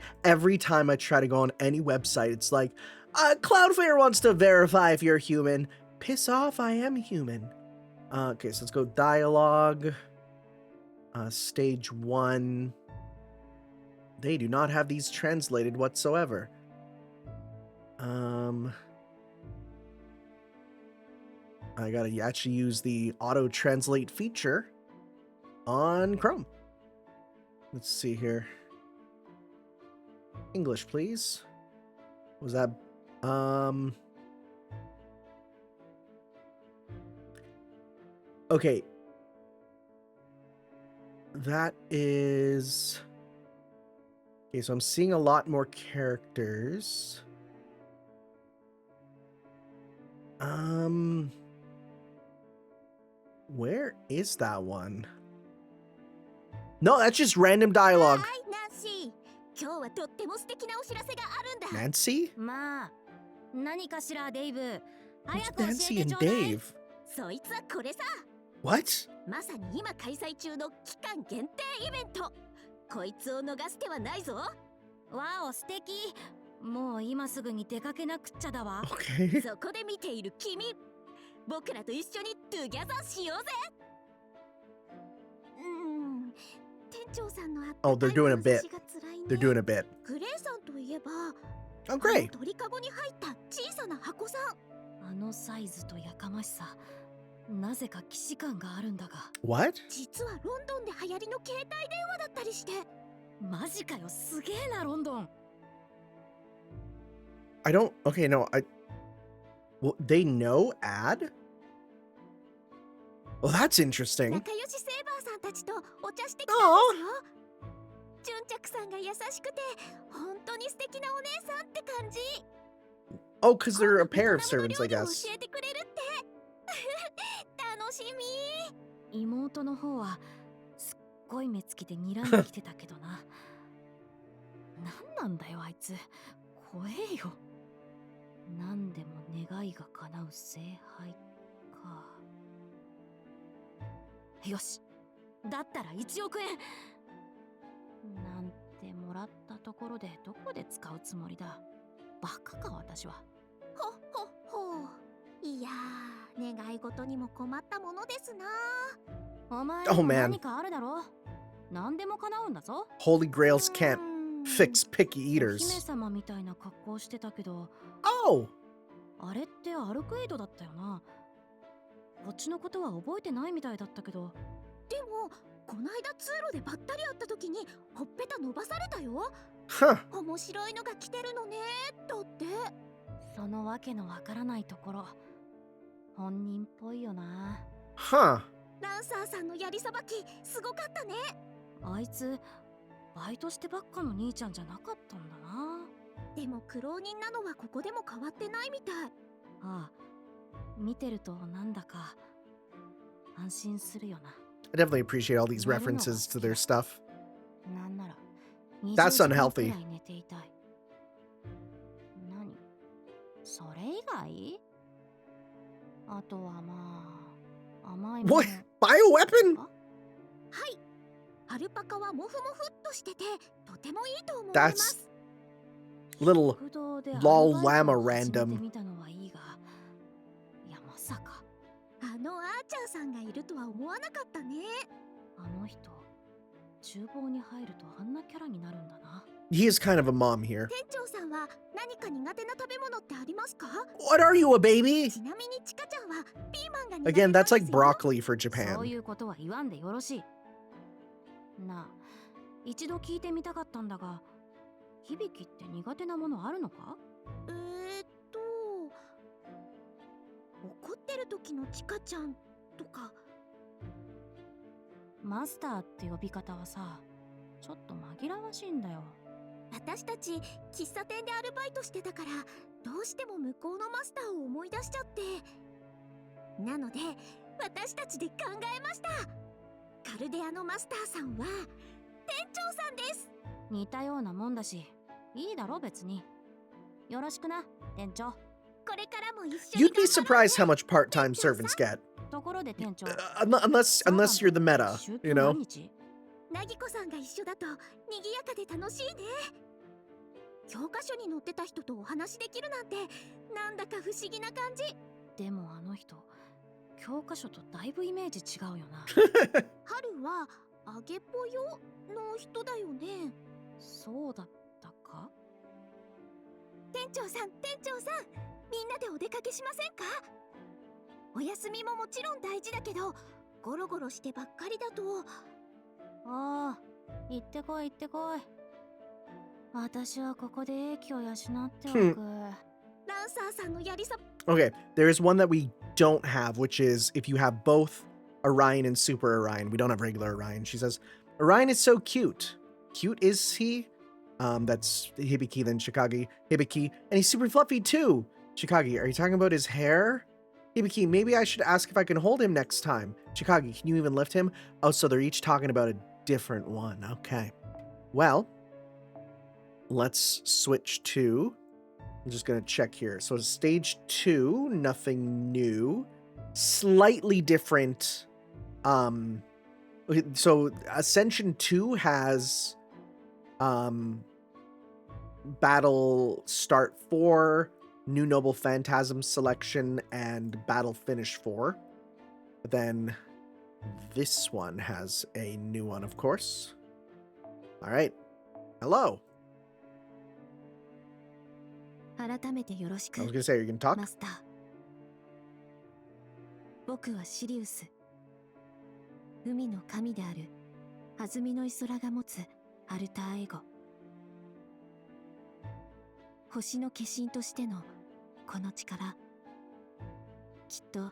time I try to go on any website, it's like, Cloudflare wants to verify if you're human. Piss off, I am human. Okay, so let's go dialogue. Stage 1. They do not have these translated whatsoever. I gotta actually use the auto translate feature on Chrome. Let's see here. English, please. Was that okay. That is okay, so I'm seeing a lot more characters. Where is that one? No, that's just random dialogue. Nancy? Who's Nancy and Dave? What? まさに今開催中の期間限定イベント。こいつを逃す手はないぞ。わお、素敵。もう今すぐに出かけなくっちゃだわ。Okay. そこで見ている君、僕らと一緒にトゥギャザーしようぜ。店長さんのあった Oh, they're doing a bit. They're doing a bit. グレイさんといえば、Oh, great. 鳥かごに入った小さな箱さん。あのサイズとやかましさ。なぜか既視感があるんだが。What? 実はロンドンで流行りの携帯電話だったりして。マジかよ、すげえなロンドン。I don't. Okay, no. Well, they know ad? Well, that's interesting. 仲良しセーバーさんたちとお茶してきたんですよ。純着さんが優しくて本当に素敵なお姉さんって感じ。Oh, because they're a pair of servants, I guess. 教えてくれるって。楽しみ。妹の方はすっごい目つきで睨んできてたけどな。なんなんだよあいつ。怖えよ。なんでも願いが叶う聖杯か。よし。だったら1億円。なんてもらったところでどこで使うつもりだ。バカか私は。ほほほ。いやー、願い事にも困ったものですな。お前にも何かあるだろう。何でも叶うんだぞ。Holy Grails can't fix picky 姫 eaters. 様みたいな格好してたけど。Oh! あれってアルクエイドだったよな。こっちのことは覚えてないみたいだったけど。でも、こないだ通路でばったり会った時にほっぺた伸ばされたよ。Huh. 面白いのが来てるのねだって。そのわけのわからないところ、本人っぽいよな。Huh. ランサーさんのやりさばきすごかったね。あいつバイトしてばっかの兄ちゃんじゃなかったんだな。でも苦労人なのはここでも変わってないみたい。ああ、見てるとなんだか安心するよな。I definitely appreciate all these references to their stuff. なんなら That's unhealthy. 寝ていたい。何？それ以外？あとはまあ甘いもの。What? Bioweapon? はい。アルパカはモフモフっとしててとてもいいと思います。little 食堂でアル lol バイト llama を始めて random. みたのはいいが、いやまさかあのアーチャーさんがいるとは思わなかったね。あの人、厨房に入るとあんなキャラになるんだな。He is kind of a mom here. 店長さんは何か苦手な食べ物ってありますか？ What are you, a baby? ちなみにちかちゃんはピーマンが苦手 Again, なんです that's like よ。 broccoli for そう Japan. いうことは言わんでよろしい。なあ、一度聞いてみたかったんだが、響きって苦手なものあるのか？怒ってる時のちかちゃんとか。マスターって呼び方はさ、ちょっと紛らわしいんだよ。私たち喫茶店でアルバイトしてたから、どうしても向こうのマスターを思い出しちゃって。なので私たちで考えました。カルデアのマスターさんは店長さんです。似たようなもんだし、いいだろ別に。よろしくな、店長。これからも一緒に You'd be surprised how much part-time servants get. ところで店長、 Unless you're the meta, 週 you 休 know? 何日？なぎこさんが一緒だと賑やかで楽しいね。教科書に載ってた人とお話できるなんて、なんだか不思議な感じ。でもあの人、教科書とだいぶイメージ違うよな。春はあげぽよの人だよね。そうだったか？店長さん、みんなでお出かけしませんか？お休みももちろん大事だけど、ゴロゴロしてばっかりだと。ああ、行ってこい行ってこい。私はここで英気を養っておく。ランサーさんのやりさ。 Okay, there is one that we don't have, which is if you have both Orion and Super Orion. We don't have regular Orion. She says, Orion is so cute. Cute is he? That's Hibiki, then Shikagi. Hibiki, and he's super fluffy too. Shikagi, are you talking about his hair? Hibiki, maybe I should ask if I can hold him next time. Shikagi, can you even lift him? Oh, so they're each talking about a different one. Okay. Well, let's switch to... I'm just going to check here. So stage 2, nothing new. Slightly different. So Ascension 2 has Battle Start 4, New Noble Phantasm Selection, and Battle Finish 4. But then this one has a new one, of course. All right. Hello. 改めてよろしく。 I was going to say, are you going to talk? マスター。僕はシリウス。海の神である弾みのイソラが持つアルターエゴ。星の化身としてのこの力、きっと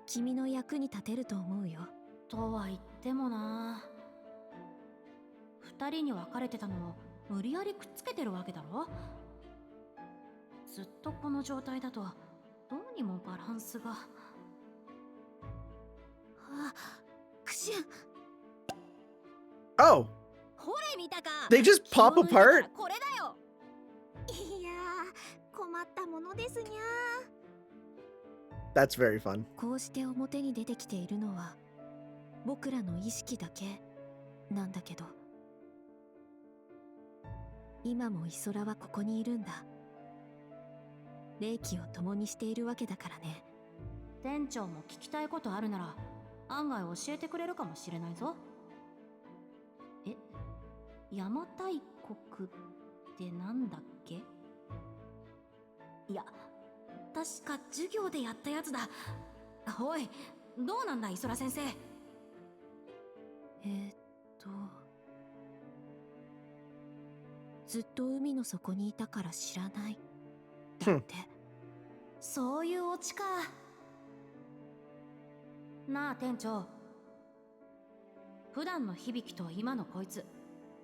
君の役に立てると思うよ。とは言ってもな、二人に分かれてたのを無理やりくっつけてるわけだろ。ずっとこの状態だとどうにもバランスが。あ、クシュン。 Oh, ほれ見たか。 they just pop 気を抜いたから apart? これだよ。いやー、困ったものですにゃ。 That's very fun. こうして表に出てきているのは僕らの意識だけなんだけど、今もイソラはここにいるんだ。霊気を共にしているわけだからね。店長も聞きたいことあるなら案外教えてくれるかもしれないぞ。え、邪馬台国ってなんだっけ？いや、確か授業でやったやつだ。おい、どうなんだイソラ先生。ずっと海の底にいたから知らないだって。そういうオチか。なあ店長、普段の響と今のこいつ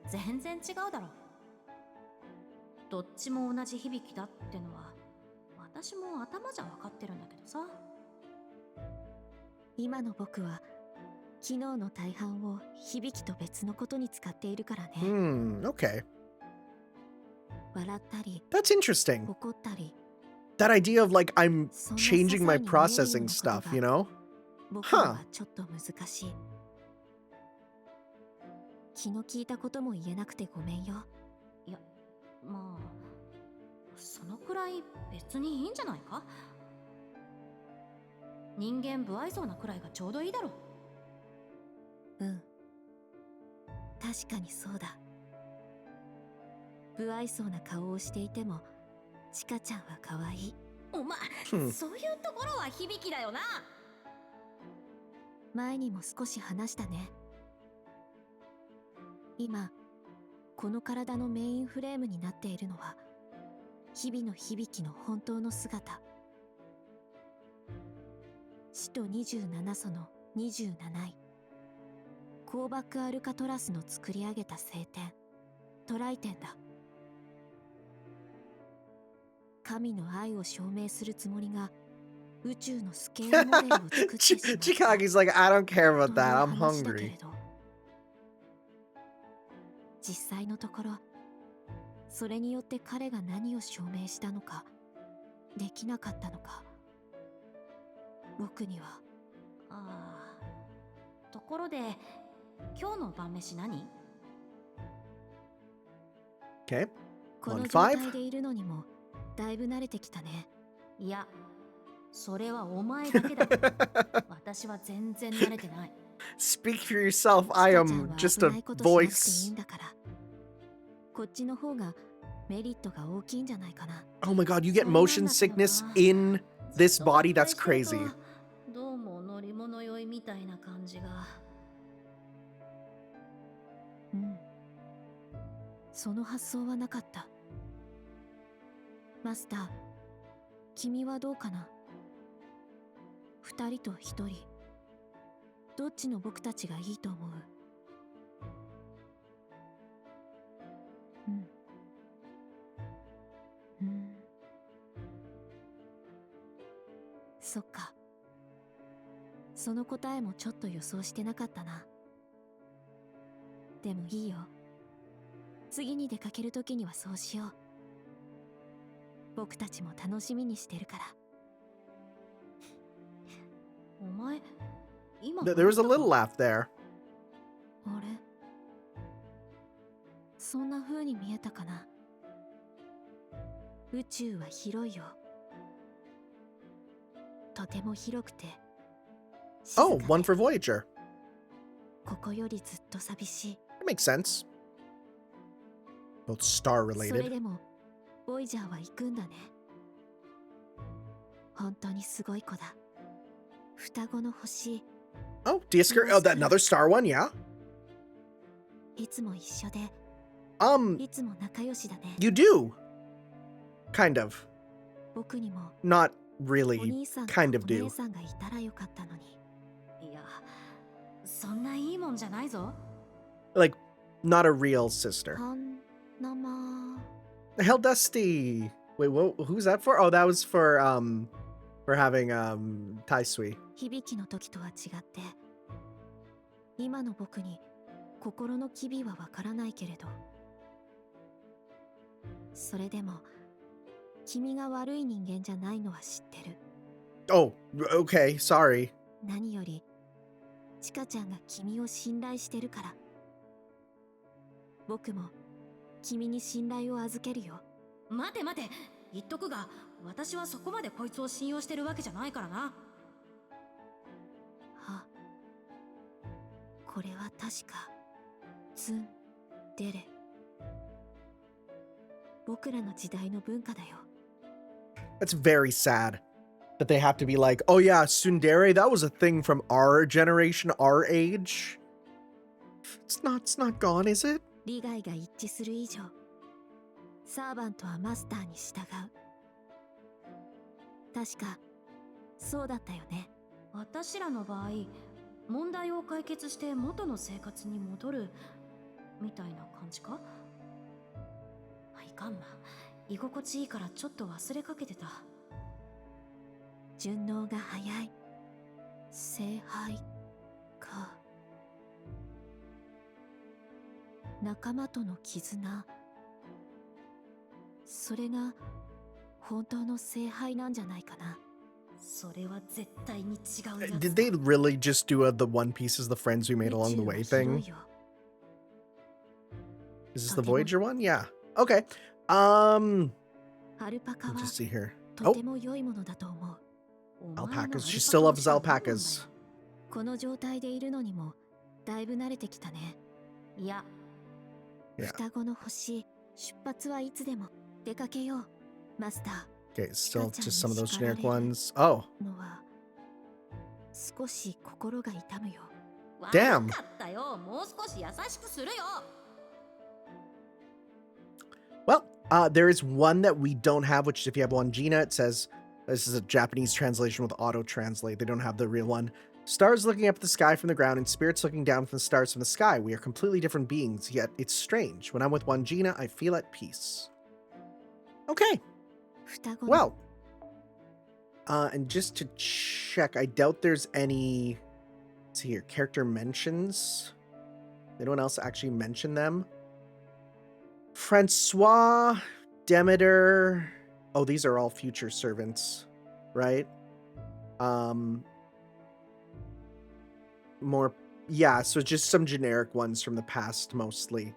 全然違うだろ。どっちも同じ響だってのは私も頭じゃ分かってるんだけどさ。今の僕は昨日の大半を響と別のことに使っているからね。Okay. 笑ったり That's interesting. 怒ったり、 That idea of like I'm そんな changing my 些細に見えるような processing こと stuff, が you know? 僕にはちょっと難しい。気の利いたことも言えなくてごめんよ。いや、まあそのくらい別にいいんじゃないか。人間不愛想なくらいがちょうどいいだろう。うん、確かにそうだ。不愛想な顔をしていてもチカちゃんは可愛い。お前、そういうところは響きだよな。前にも少し話したね。今この体のメインフレームになっているのは日々の響きの本当の姿。使徒27祖の27位、コーバックアルカトラスの作り上げた聖典トライテンだ。神の愛を証明するつもりが宇宙のスケールモデルを作ってしまった Chikagi's like, I don't care about という that. I'm 話だけれ hungry. ど、実際のところそれによって彼が何を証明したのかできなかったのか、僕には。ああ、ところで今日の晩飯何？ Okay. この On 状 five? 態でいるのにもだいぶ慣れてきたね。いや、それはお前だけだ。私は全然慣れてない。Speak for yourself. I チカちゃん am は just 危 a ないことしなくていい voice. んだから。こっちの方がメリットが大きいんじゃないかな。 Oh my god, you get motion sickness in this body? That's crazy. どうも乗り物酔いみたいな感じが。うん。その発想はなかった。マスター、君はどうかな。二人と一人、どっちの僕たちがいいと思う？うん。そっか。その答えもちょっと予想してなかったな。でもいいよ。次に出かけるときにはそうしよう。僕たちも楽しみにしてるから。お前、今 There was a little laugh there. あれ、そんな風に見えたかな。宇宙は広いよ。とても広くて静か Oh, で one for Voyager. ここよりずっと寂しい。 That makes sense. Both star それ related. でもボイジャーは行くんだね。本当にすごい子だ。双子の星、 Oh, Diasker. Oh, that another star one, yeah. いつも一緒で Um, いつも仲良しだね。 you do. Kind of. 僕にも Not お really. 兄さんと kind of お do. 姉さんがいたらよかったのに。いや、そんないいもんじゃないぞ。 Like, not a real sister. はんなま Hell Dusty. Wait, who's that for? Oh, that was for having Taisui. 響きの時とは違って今の僕に心の機微はわからないけれど、それでも君が悪い人間じゃないのは知ってる。 Oh, okay, sorry. 何よりチカちゃんが君を信頼してるから。僕も君に信頼を預けるよ。待て待て、言っとくが私はそこまでこいつを信用してるわけじゃないからな。は、これは確かツンデレ、僕らの時代の文化だよ。 That's very sad that they have to be like, oh yeah, tsundere, that was a thing from our generation, our age. It's not gone, is it? 利害が一致する以上サーバントはマスターに従う。確かそうだったよね。私らの場合、問題を解決して元の生活に戻るみたいな感じか。いかんな、居心地いいからちょっと忘れかけてた。順応が早い聖杯か。仲間との絆、それが本当の聖杯なんじゃないかな。それは絶対に違うやつだ。 Did they really just do the One Piece is the friends we made along the way 宇宙は thing? 広いよ。 Is this the Voyager one? Yeah. Okay. アルパカ Let's は just see here. とても良いものだと思う。 Alpacas. She still loves alpacas. この状態でいるのにもだいぶ慣れてきたね。いや、 Yeah. 双子の星、出発はいつでも出かけよう。マスタ Okay, still Gotcha, just some of those generic Miss ones. Oh, ーのは少し心が痛むよ。 damn. 悪かったよ。もう少し優しくするよ。 Well, there is one that we don't have, which is if you have one Gina, it says this is a Japanese translation with auto translate. They don't have the real one. Stars looking up at the sky from the ground and spirits looking down from the stars from the sky. We are completely different beings, yet it's strange. When I'm with one Gina, I feel at peace. Okay, 双子の well. And just to check, I doubt there's any, let's see here, character mentions. Anyone else actually mention them? Francois, Demeter. Oh, these are all future servants, right? More, yeah, so just some generic ones from the past mostly,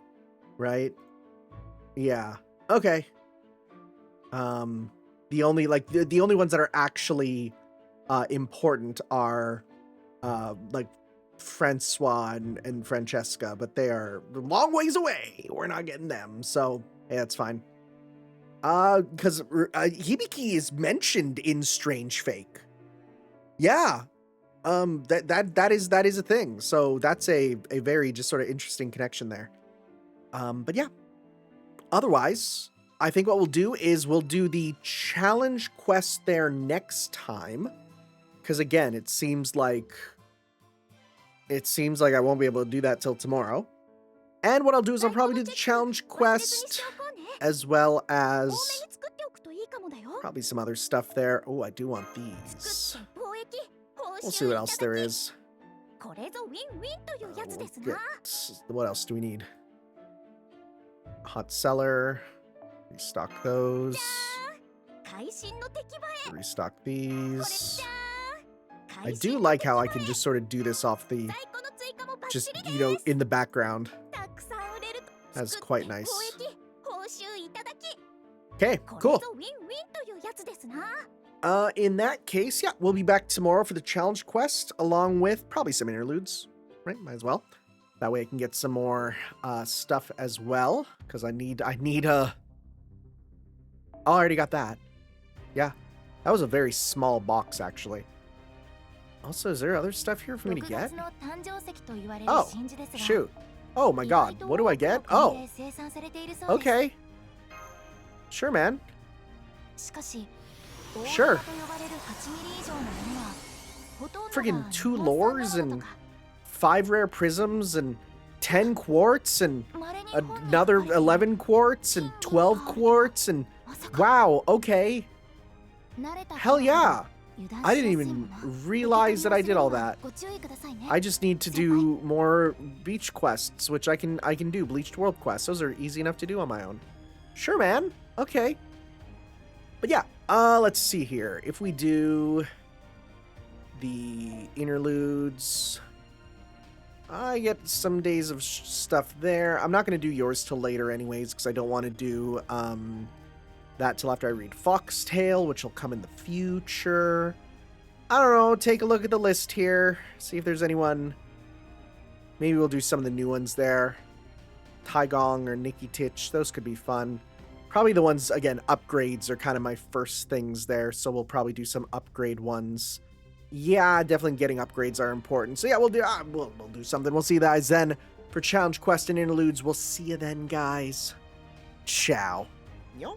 right? Yeah, okay. The only, like, the only ones that are actually important are like Francois and Francesca, but they are a long ways away. We're not getting them, so yeah, that's fine. Because Hibiki is mentioned in Strange Fake. Yeah, that is a thing. So that's a very just sort of interesting connection there. But yeah, otherwise, I think what we'll do is we'll do the challenge quest there next time. Because again, it seems like I won't be able to do that till tomorrow. And what I'll do is I'll probably do the challenge quest as well as probably some other stuff there. Oh, I do want these. We'll see what else there is. What else do we need? Hot cellar. Restock those. Restock these. I do like how I can just sort of do this off the, just, you know, in the background. That's quite nice. Okay, cool. In that case, yeah, we'll be back tomorrow for the challenge quest, along with probably some interludes, right? Might as well. That way I can get some more stuff as well, because I need a... Oh, I already got that. Yeah, that was a very small box, actually. Also, is there other stuff here for me to get? Oh, shoot. Oh my god, what do I get? Oh, okay. Sure, man. Sure. Friggin' 2 lores and 5 rare prisms and 10 quartz and another 11 quartz and 12 quartz and... Wow, okay. Hell yeah. I didn't even realize that I did all that. I just need to do more beach quests, which I can do. Bleached World quests. Those are easy enough to do on my own. Sure, man. Okay. But yeah, let's see here. If we do the interludes, I get some days of stuff there. I'm not going to do yours till later anyways, because I don't want to do that till after I read Foxtail, which will come in the future. I don't know, take a look at the list here, see if there's anyone. Maybe we'll do some of the new ones there. Taigong or Nikki Titch, those could be fun. Probably the ones, again, upgrades are kind of my first things there, so we'll probably do some upgrade ones. Yeah, definitely getting upgrades are important. So yeah, we'll do something. We'll see you guys then for Challenge Quest and Interludes. We'll see you then, guys. Ciao. Yo.